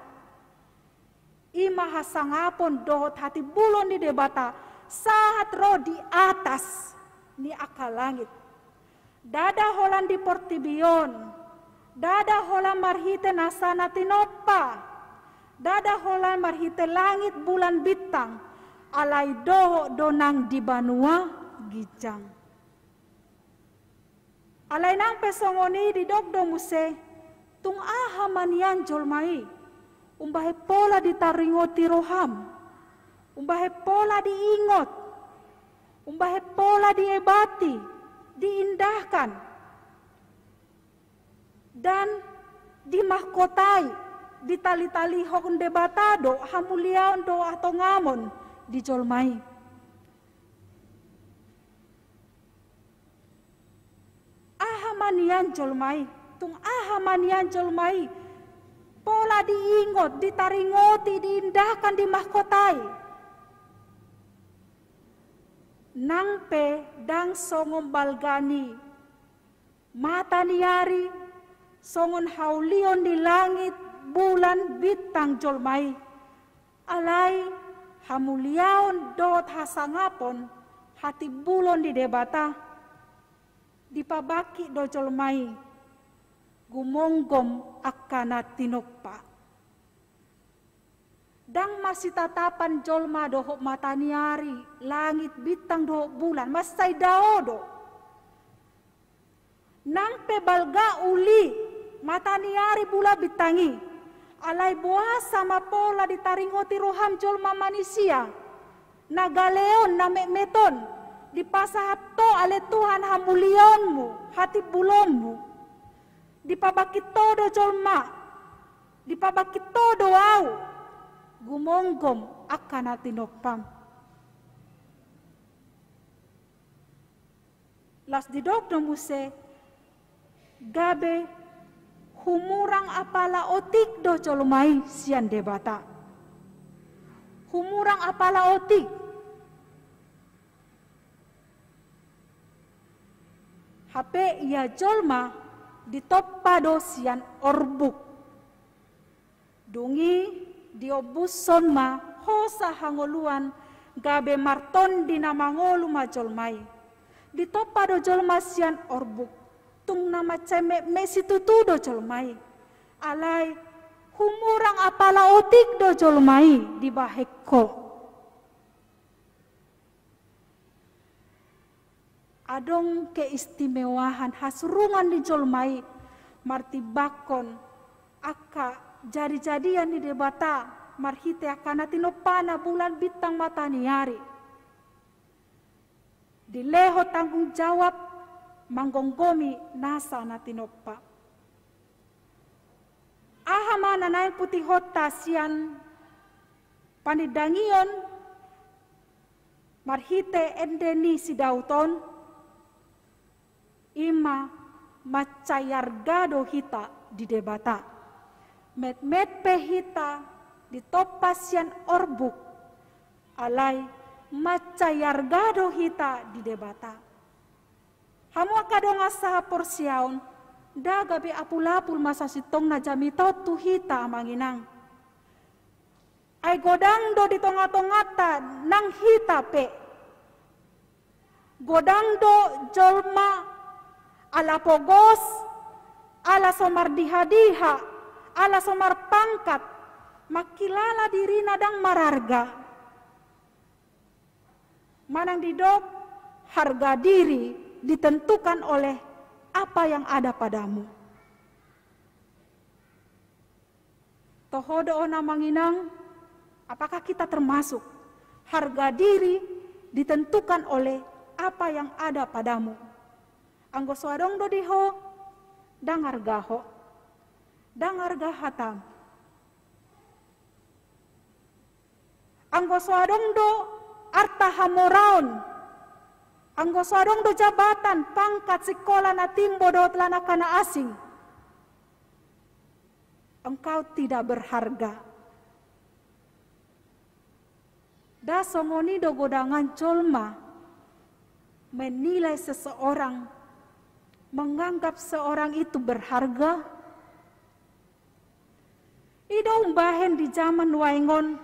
Ima hasangapon dohot hati bulon di debata sahat roh di atas ni akal langit. Dada holan di portibion, dada holan marhite nasana tinopa, dada holan marhite langit bulan bintang, alai doho donang di banua gijang. Alai nang pesongoni di dogdo muse, tung aha manian jolmai, umbahe pola ditaringoti roham, umbahe pola diingot, umbahe pola diebati, diindahkan dan dimahkotai, ditali-tali hokun debatado, hamuliaon do atau ngamon dijolmai. Ahamanian jolmai, tung ahamanian jolmai, pola diingot, ditaringoti, diindahkan, dimahkotai. Nangpe dang songon balgani mata niari songon haulion di langit bulan bintang jolmai alai hamuliaon dot hasangapon hati bulon di debata dipabaki do jolmai gumonggom akana tinokpa. Dang masih tatapan jolma dohok mataniari, langit bintang dohok bulan, masai daodo. Nang pebalga uli, mataniari bula bitangi, alai boa sama pola ditaringoti roham jolma manusia, nagaleon na meton, dipasahato ale Tuhan hamulionmu, hati bulonmu, dipabaki todo jolma, dipabaki todo au. Gumonggom akan tinopam. Las didok do muse gabe humurang apala otik do colomai sian debata. Humurang apala otik. Hape ia jolma ditoppa do sian orbuk. Dungi diobuson ma hosa hangoluan gabe marton dinamangolu ma jolmai. Ditopa do jolma sian orbuk. Tung nama ceme mesitutu do jolmai. Alai humurang apala otik do jolmai di bahekko. Adong keistimewahan hasurungan di jolmai martibakon aka jadi-jadian di debata marhite akana tinopana bulan bintang matahari. Dileho tanggung jawab manggonggomi nasa na tinopa. Aha mana naik putih hota sian panidangion marhite endeni sidauton ima macayargado hita di debata. Met pehita di topasian orbuk alai macayargado hita di debata. Hamu akadong asaha porsiaon daga be apul-apul masa sitong na jamito tu hita manginang. Ay godang do di tonga-tongata nang hita pe. Godang do jolma ala pogos, ala somar diha-diha, ala somar pangkat, makilala diri nadang mararga. Manang didok, harga diri ditentukan oleh apa yang ada padamu. Tohodo ona manginang, apakah kita termasuk harga diri ditentukan oleh apa yang ada padamu? Anggo swadong do diho, dangar gaho, dangar gahatam. Anggo swadong do arta hamoraon, anggo swadong do jabatan, pangkat, sekolah na timbo do telana kana asing. Engkau tidak berharga. Da songoni do godangan colma menilai seseorang, menganggap seorang itu berharga. Ido umbahen di zaman waingon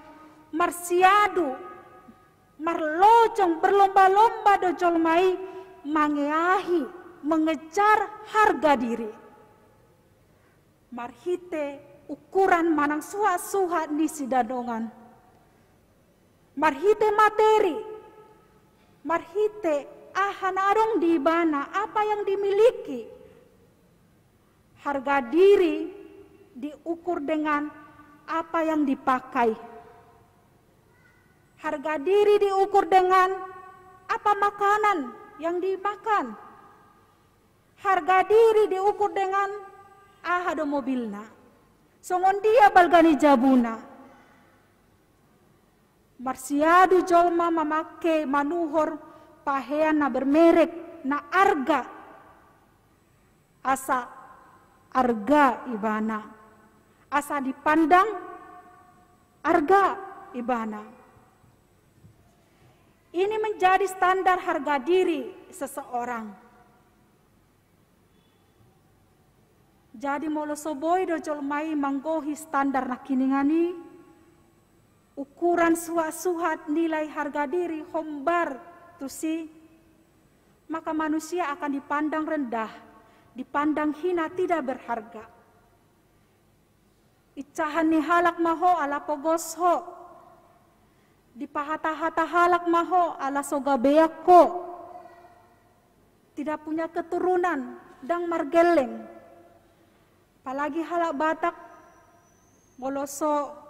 marsiadu marlojong berlomba-lomba do jolmai mangeahi mengejar harga diri. Marhite ukuran manang suha-suha ni sidadongan. Marhite materi, marhite ahanarong di bana apa yang dimiliki. Harga diri diukur dengan apa yang dipakai. Harga diri diukur dengan apa makanan yang dimakan. Harga diri diukur dengan ahado mobilna. Songon dia balgani jabuna. Marsiadu jolma mamake manuhor pahean na bermerek na arga. Asa arga ibana. Asa dipandang arga ibana. Ini menjadi standar harga diri seseorang. Jadi molo soboy do jolmai manggohi standar nakiningani. Ukuran suhat-suhat nilai harga diri hombar tusi, maka manusia akan dipandang rendah, dipandang hina, tidak berharga. Icahan ni halak maho ala pogos ho, dipahata-hata halak maho ala soga beyako, tidak punya keturunan, dang margeleng. Apalagi halak Batak, moloso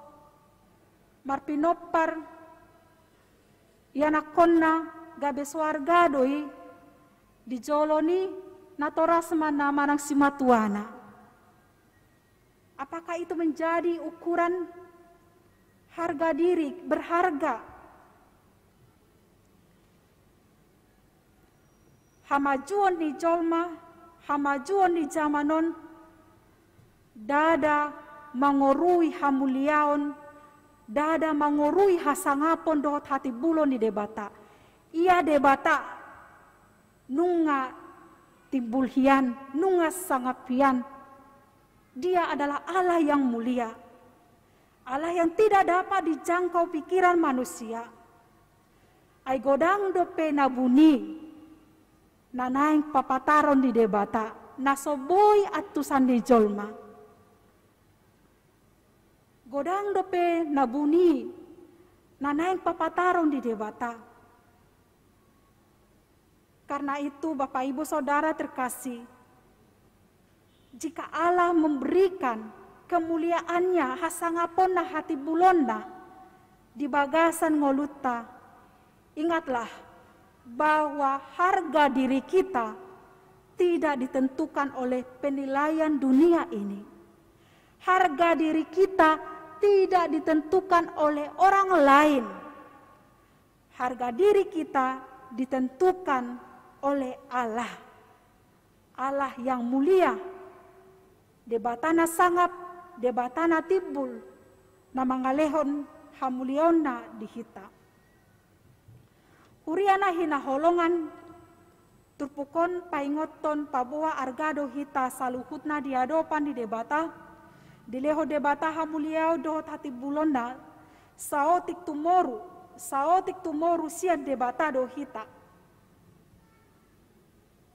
marpinopar yanakonna gabe swarga doi dijoloni natoras mana manang simatuana. Apakah itu menjadi ukuran harga diri berharga? Hamajuan di jolma, hamajuan di zamanon, dada mangorui hamuliaon, dada mangurui hasangapon dohot hati bulon di debata. Ia debata nunga timbulhian, nunga sangapian. Dia adalah Allah yang mulia. Allah yang tidak dapat dijangkau pikiran manusia. Ai godang dope nabuni, nanaing papataron di debata, nasoboy atusan di jolma. Godang dope nabuni, nanaing papataron di debata. Karena itu Bapak Ibu Saudara terkasih, jika Allah memberikan kemuliaannya hasangaponna hati bulonna di bagasan ngolutta. Ingatlah bahwa harga diri kita tidak ditentukan oleh penilaian dunia ini. Harga diri kita tidak ditentukan oleh orang lain. Harga diri kita ditentukan oleh Allah. Allah yang mulia. Debatana sangap, debatana tibul, nama ngalehon hamuliona dihita. Huriana hina holongan turpukon paingoton paboa argado hita saluhutna diadopan di debata, dileho debata hamuliau dohot hati bulona, saotik tumoru sian debata do hita.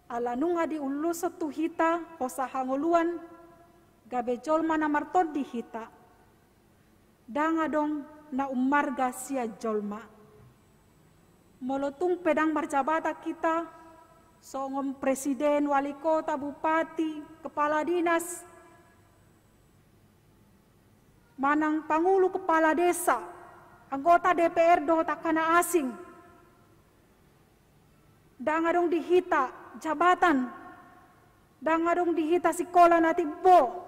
Alanunga di ulu setu hita, hosa hangoluan, gabe jolma na marton di hita. Dangadong na umarga sia jolma. Molotung pedang marjabata kita, songom presiden, wali kota, bupati, kepala dinas, manang pangulo kepala desa, anggota DPR do takana asing. Dangadong dihita jabatan, dangadong dihita sikola na tibbo.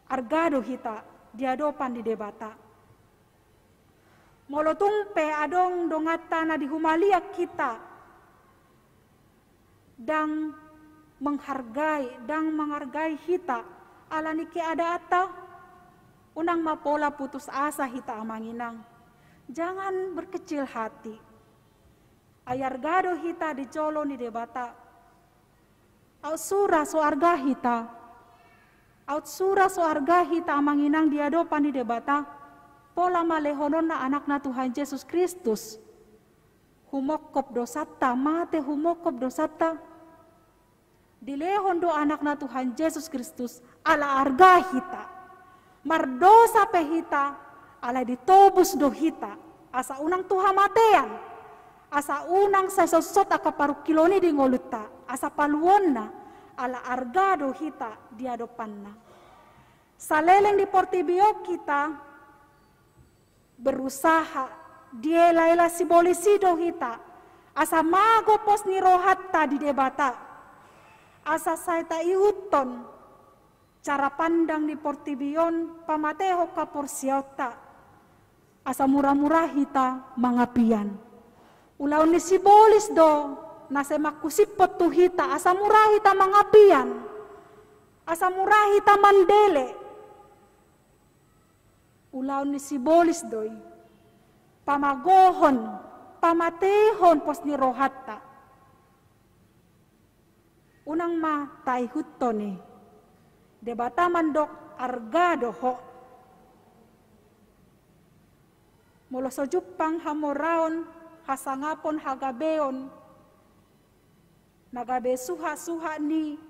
Argado hita diadopan di debata. Molotung pe adong dongata na dihumalia kita dang menghargai hita ala niki ada ata unang mapola putus asa hita amanginang. Jangan berkecil hati. Ayar gado hita dijolo ni debata. Aut surah soarga hita amanginang diadopan di debata. Pola malehonon na anak na Tuhan Yesus Kristus. Humokop dosata, mate humokop dosata. Dilehon do anak na Tuhan Yesus Kristus ala arga hita. Mardosa pehita ala ditobus do hita. Asa unang Tuhan matean. Asa unang sesosot akaparu kiloni di ngoluta. Asa paluon na ala arga do hita diadopan na. Saleleng di portibio kita berusaha dia laila sibolisi dohita asa mago pos ni rohatta di debata asa saita iuton cara pandang di portibion pamateho kapursiota asa murah-murah hita mangapian ulau ni sibolis do nase makusipot tuhita asa murah hita mangapian asa murah hita mandele ulaw ni sibolis doy, pamagohon, pamatehon pos ni rohatta. Unang taihutto ni, debata mandok argado ho. Molo sojupang hamoraon, hasangapon hagabeon, nagabe suha-suha ni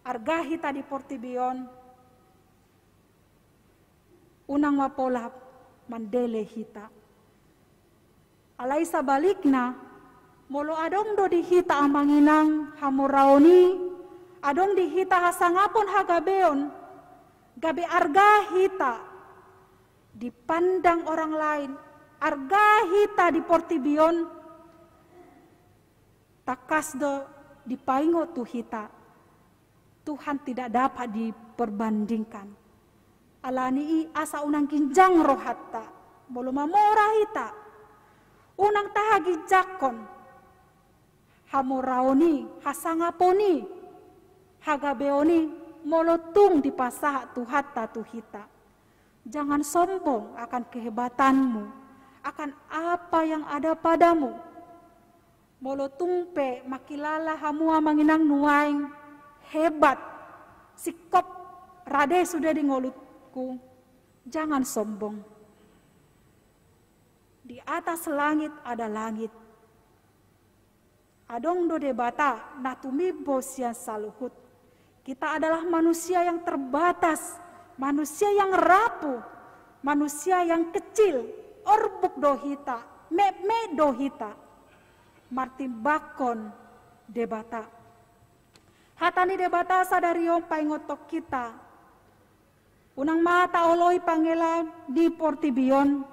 argahita di portibion, unang mapola mandele hita. Alay sa balik na, molo adong do dihita ang manginang hamuraoni, adong dihita hasangapon hagabeon, gabi arga hita, dipandang orang lain, arga hita di portibion, takas do dipaingo tu hita. Tuhan tidak dapat diperbandingkan. Alani asa unang kinjang rohatta, bolo mamora hita, unang tahagi jakon, hamuraoni, hasangaponi, hagabeoni, molotung dipasah tuhatta tuhita. Jangan sombong akan kehebatanmu, akan apa yang ada padamu. Molotung pe makilala hamua manginang nuaing hebat, sikop rade sudah dingolutku. Jangan sombong. Di atas langit ada langit. Adong do debata natumi bosian saluhut. Kita adalah manusia yang terbatas, manusia yang rapuh, manusia yang kecil, orbuk dohita, me dohita. Martin Bakon debata. Hatani debata sadariom paingotok kita. Unang mata oloi pangela di portibion.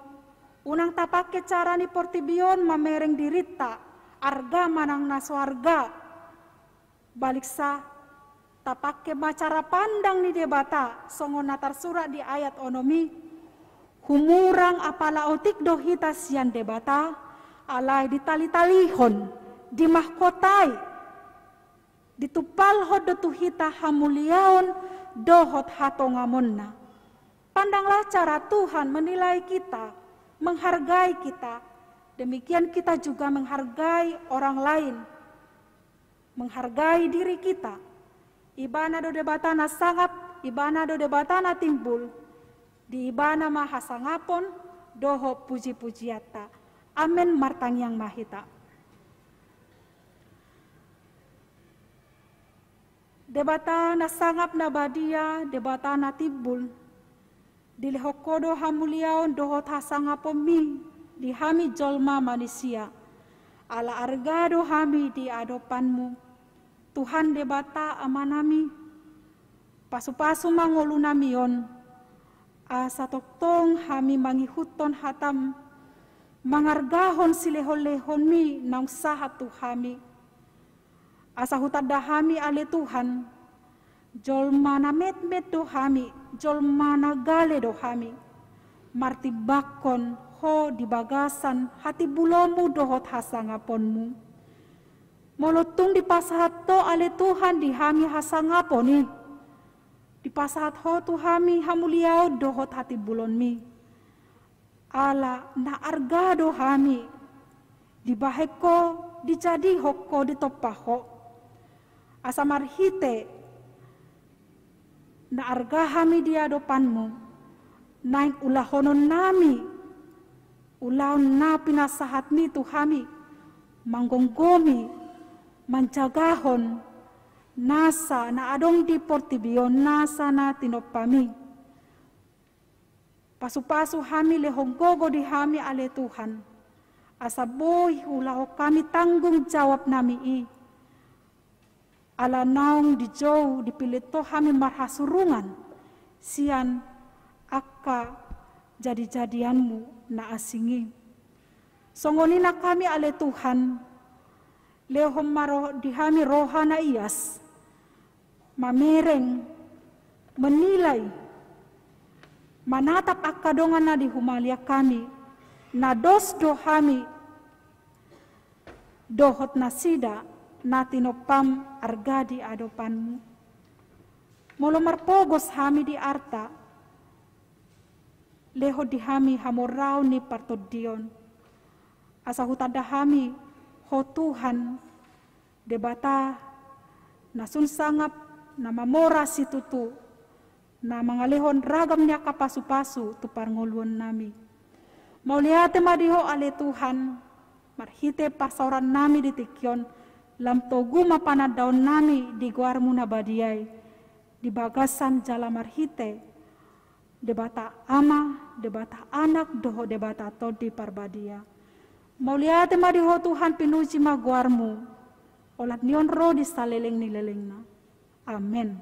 Unang tapake cara ni portibion mamereng dirita. Arga manang naswarga. Balik sa tapake macara pandang ni debata. Songon natar surat di ayat onomi. Humurang apala otik dohita sian debata. Alay ditali-talihon. Di mahkotai. Ditupal hod tuhita hamuliaon dohot hatongamonna. Pandanglah cara Tuhan menilai kita, menghargai kita. Demikian kita juga menghargai orang lain. Menghargai diri kita. Ibana do debatana sangap, ibana do debatana timbul. Di ibana maha sangapon, doho puji-pujiata. Amin martang yang mahita. Debata na sangap na badia, debata na tibul. Dilehokodo hamuliaon dohot hasangapon mi, di hami jolma manusia. Ala argado hami di adopanmu. Tuhan debata amanami, pasu-pasu mangolu namion. Asa toktong hami mangihuton hatam, mangargahon silehon-lehon mi nang sahat tuhami. Asa hutada hami ale Tuhan, jol mana met-met do hami, jol mana gale do hami. Marti bakon ho di bagasan hati bulomu dohot hasangaponmu. Molotung di pasahat to ale Tuhan di hami hasangaponi. Di pasahat ho tu hami hamuliao dohot hati bulonmi. Ala na arga do hami, di baheko dijadi hoko di topaho. Asa marhite na arga hami di adopanmu, naik ulahonon nami, ulahon na pinasahat mi tu hami, manggonggomi, manjagahon, nasa na adong di portibion, nasa na tinopami. Pasu-pasu hami lehonggogo di hami ale Tuhan, asa boy ulaho kami tanggung jawab nami i. Ala naong di jauh dipilito hami marhasurungan, sian akka jadi-jadianmu na asingi. Songonina kami ale Tuhan, lehom maro di hami rohana ias, mamereng, menilai, manatap akka dongan na di humalia kami, na dos do hami, dohot nasida, natinopam argadi adopanmu. Molo marpogos hami di arta, leho di hami hamorau ni partodion. Asa hutada hami ho Tuhan debata nasun sangap na mamora situtu na mangalehon ragam niya kapasu-pasu tu parngoluan nami. Mauliate madiho ale Tuhan marhite pasauran nami di tikyon lam togu mapanadaon nami di guarmu na badiay, di bagasan jala marhite, debata ama, debata anak, doho debata to di parbadia. Mauliate madiho Tuhan pinuji maguarmu, olat nion ro di saleleng ni leleng na. Amen.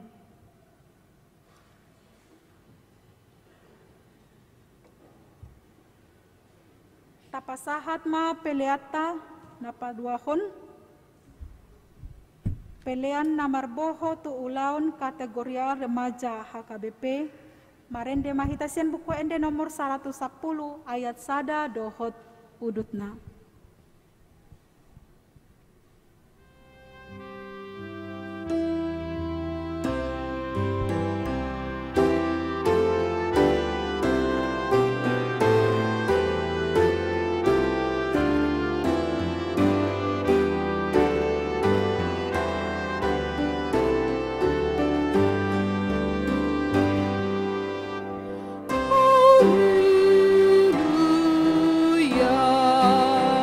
Tapasahat ma peleata napaduahon, pelean namar boho tu ulaun kategoria remaja HKBP, marende mahitasian buku ende nomor 110 ayat sada dohot udutna. Hallelujah.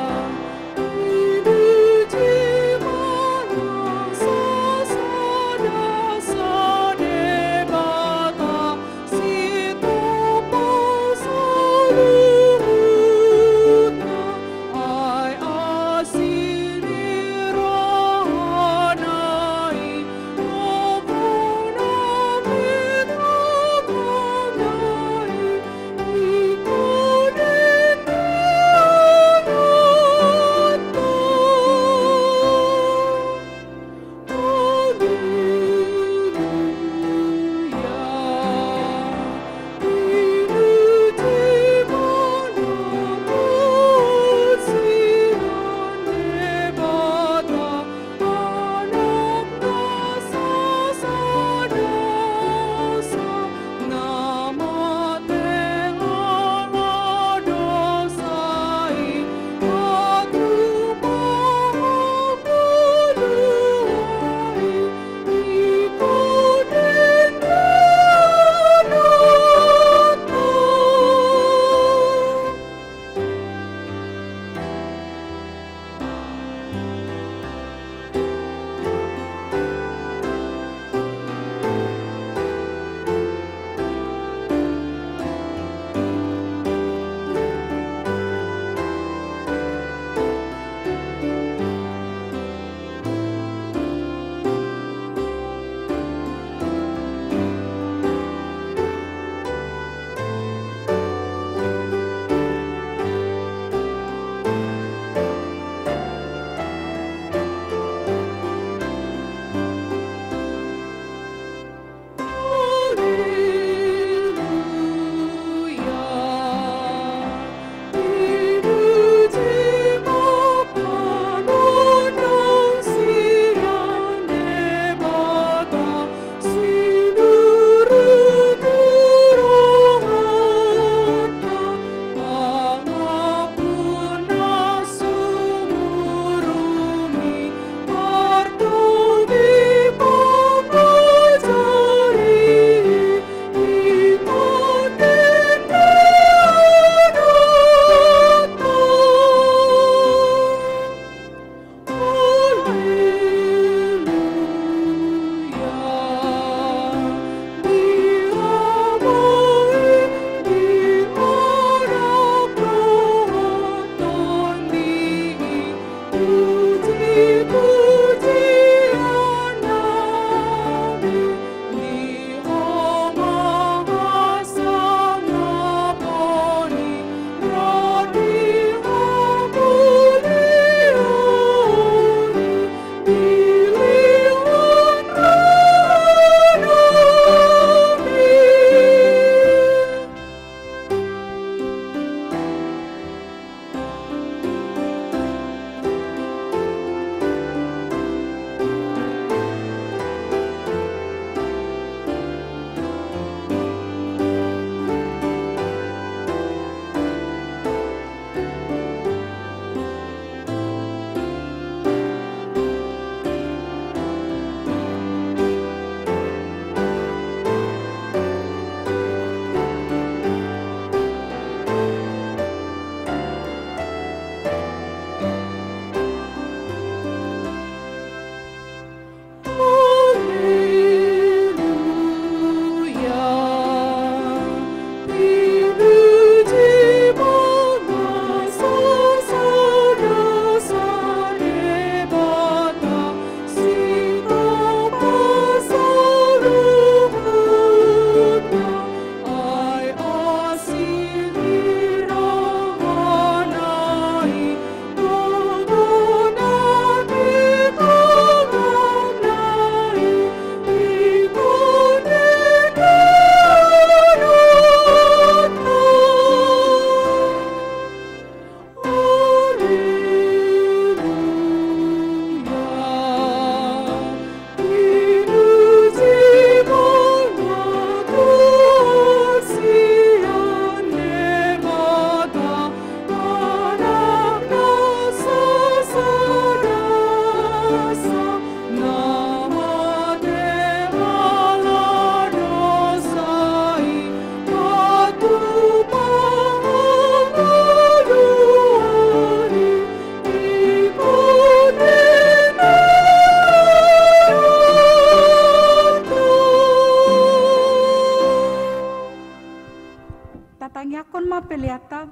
peliata,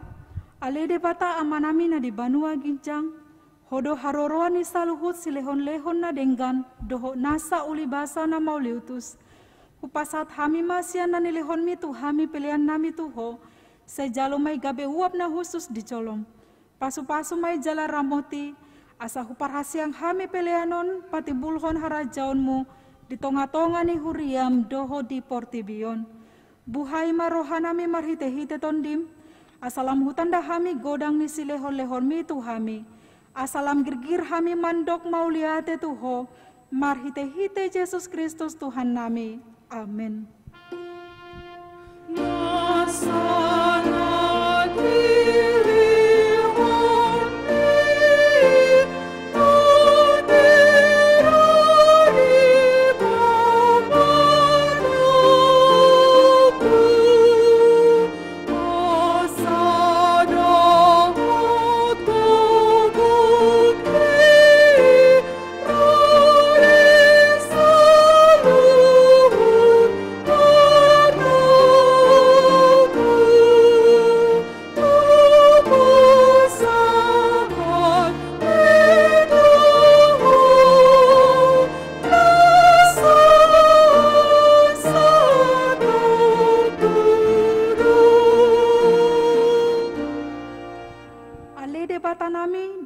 ale de bata amanami na di banua ginjang, hodo haroroan ni saluhut silehon-lehon na denggan, doho nasa uli basa na mauliutus. Upasat hami masyan na nilehon mi tu hami pilihan nami tuho, sejalo may gabe uap na husus di colom. Pasu-pasu may jala ramoti, asa huparhasyang hami pilihanon, pati bulhon harajaonmu, di tonga-tonga ni huriam doho di portibion. Buhay marohanami marhite-hite tondim, asalam hutan dahami godang ni silehon-lehon mi tu hami, asalam girgir hami mandok mauliate tuho, marhite-hite Yesus Kristus Tuhan nami. Amin.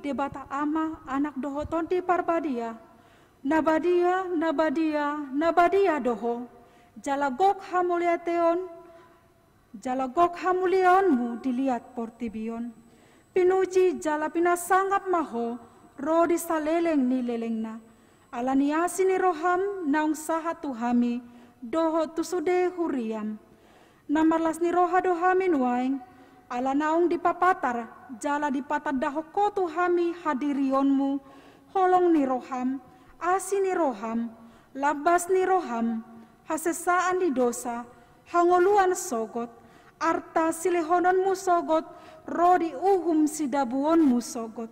Debata ama anak doho tonti parbadia, nabadia doho, jalagok hamuliaonmu dilihat portibion, pinuji jala pinasanggap maho, rodi saleleng ni lelengna, alaniasi ni roham naung sahat tuhami, doho tusude huriam, namarlas ni roha dohami nuaing, ala naung dipapatar, jala dipatad dahoko tuhami hadirionmu, holong ni roham, asi ni roham, labas ni roham, hasesaan di dosa, hangoluan sogot, arta silehononmu sogot, rodi uhum sidabuonmu sogot.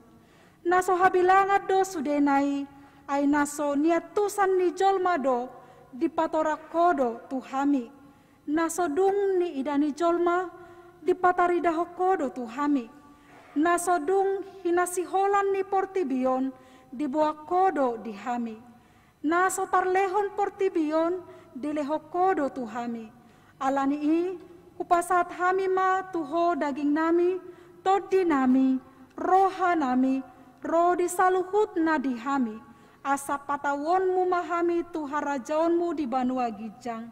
Naso habilangat do sudenai, ay naso niatusan ni jolma do, dipatorakodo tuhami. Naso dung ni idani jolma, dipatari dahokodo tuhami. Nasodung hinasiholan ni portibion, dibuak kodo dihami. Naso tarlehon portibion, dilehokodo tuhami. Alani i, upasat hami ma tuho daging nami, todi nami, roha nami, rodi saluhut na dihami. Asa patawonmu mahami tuharajaonmu di banua gijang.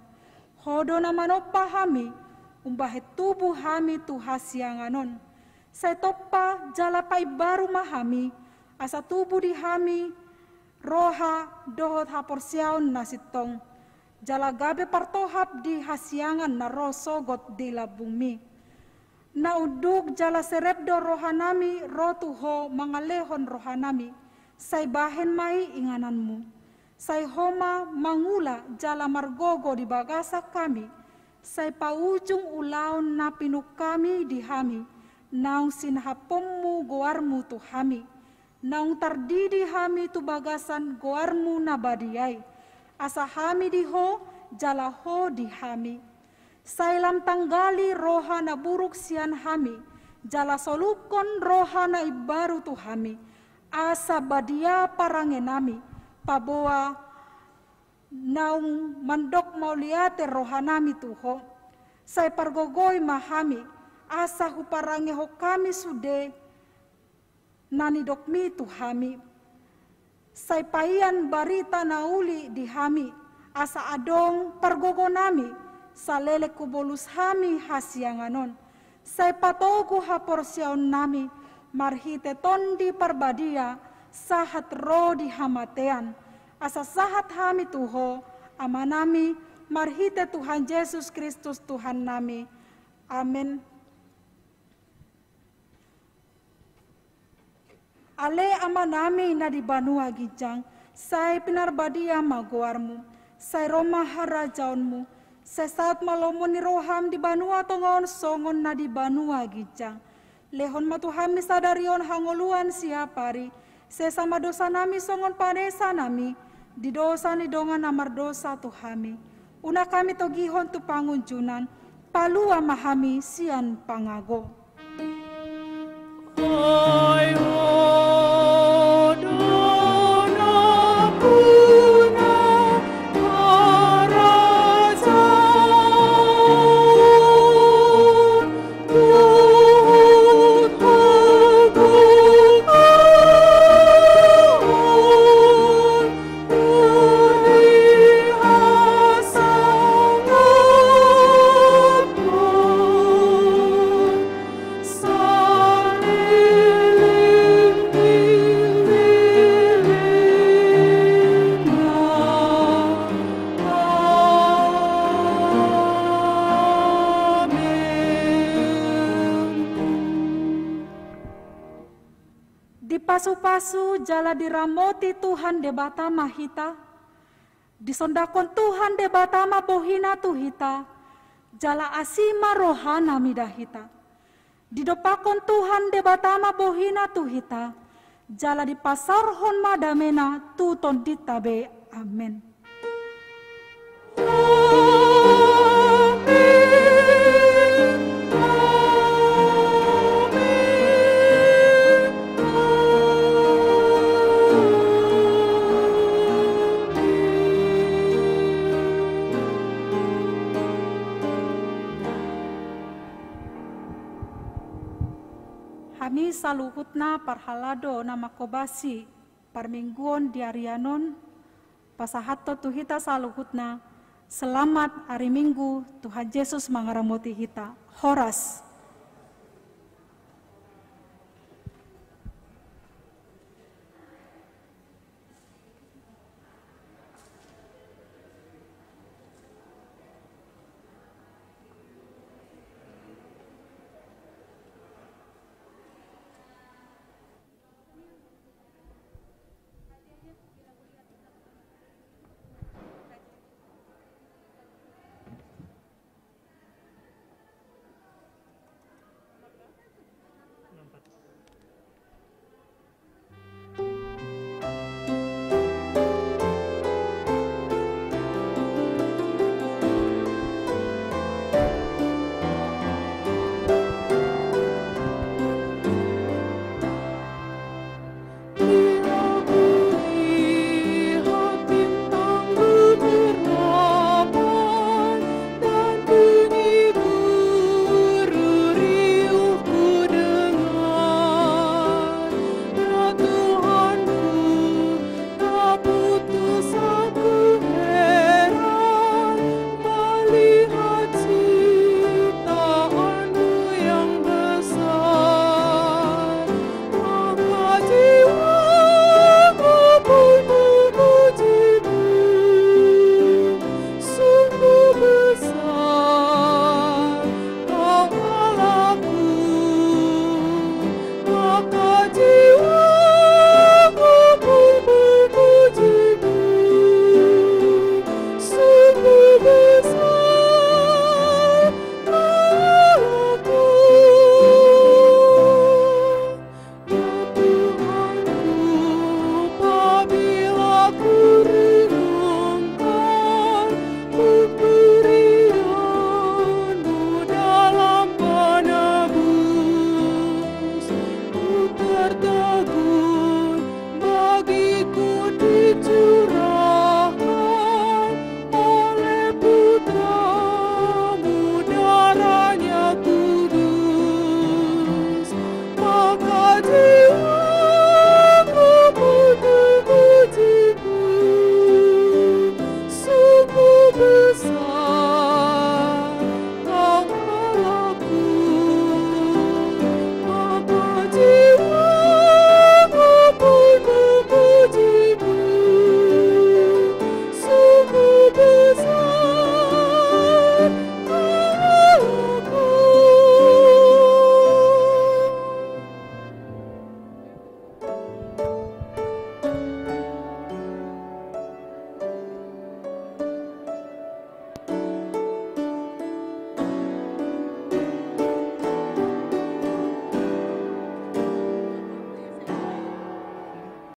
Hodo namanopa hami, umbahe tubuh hami tuhasianganon. Saya topa jalapai baru mahami, asa tubuh di hami, roha dohot haporsiaon nasitong. Jala gabe partohap di hasiangan na rosogot di labumi. Na uduk jala serepdo rohanami, rotuho mangalehon rohanami. Say bahen mai ingananmu. Say homa mangula jala margogo di bagasak kami. Say paujung ulaon na pinuk kami di hami, naung sinhapommu goarmu tu hami, naung tardidi hami tu bagasan goarmu na badiai, asa hami diho, jala ho di hami. Say lam tanggali roha na buruk sian hami, jala solukon roha na ibaru tu hami, asa badia parangenami, paboa naung mandok mauliate rohanami tuho. Say pargogoy mahami, asa huparange ho kami sude, nani dokmi tuhami. Say paian barita nauli di hami, asa adong pargogo nami, salele kubolus hami hasianganon. Say patoku haporsiaon nami, marhite tondi parbadia, sahat rodi hamatean. Asa sahat hami tuho, amanami, marhite Tuhan Yesus Kristus Tuhan nami. Amin. Ale amanami na di banua gijang, say pinarbadia magoarmu, say roma harajaonmu, say saat malomo ni roham di banua tongon songon na di banua gijang. Lehon matuhami sadarion hangoluan siapari, say sama dosa nami songon panesa nami, di dosa ni dongan amar dosa tuhami. Una kami togihon tu pangunjunan, palua mahami sian pangago. Pasu-pasu jala diramoti Tuhan debatama hita, disondakon Tuhan debatama bohina tuhita, jala asima rohana midahita, didopakon Tuhan debatama bohina tuhita, jala dipasarhon madamena tuton ditabe. Amin. Kami saluhutna parhalado nama kobasi parmingguon diarianon pasahato tuhita saluhutna selamat hari Minggu Tuhan Yesus mangaramoti hita. Horas.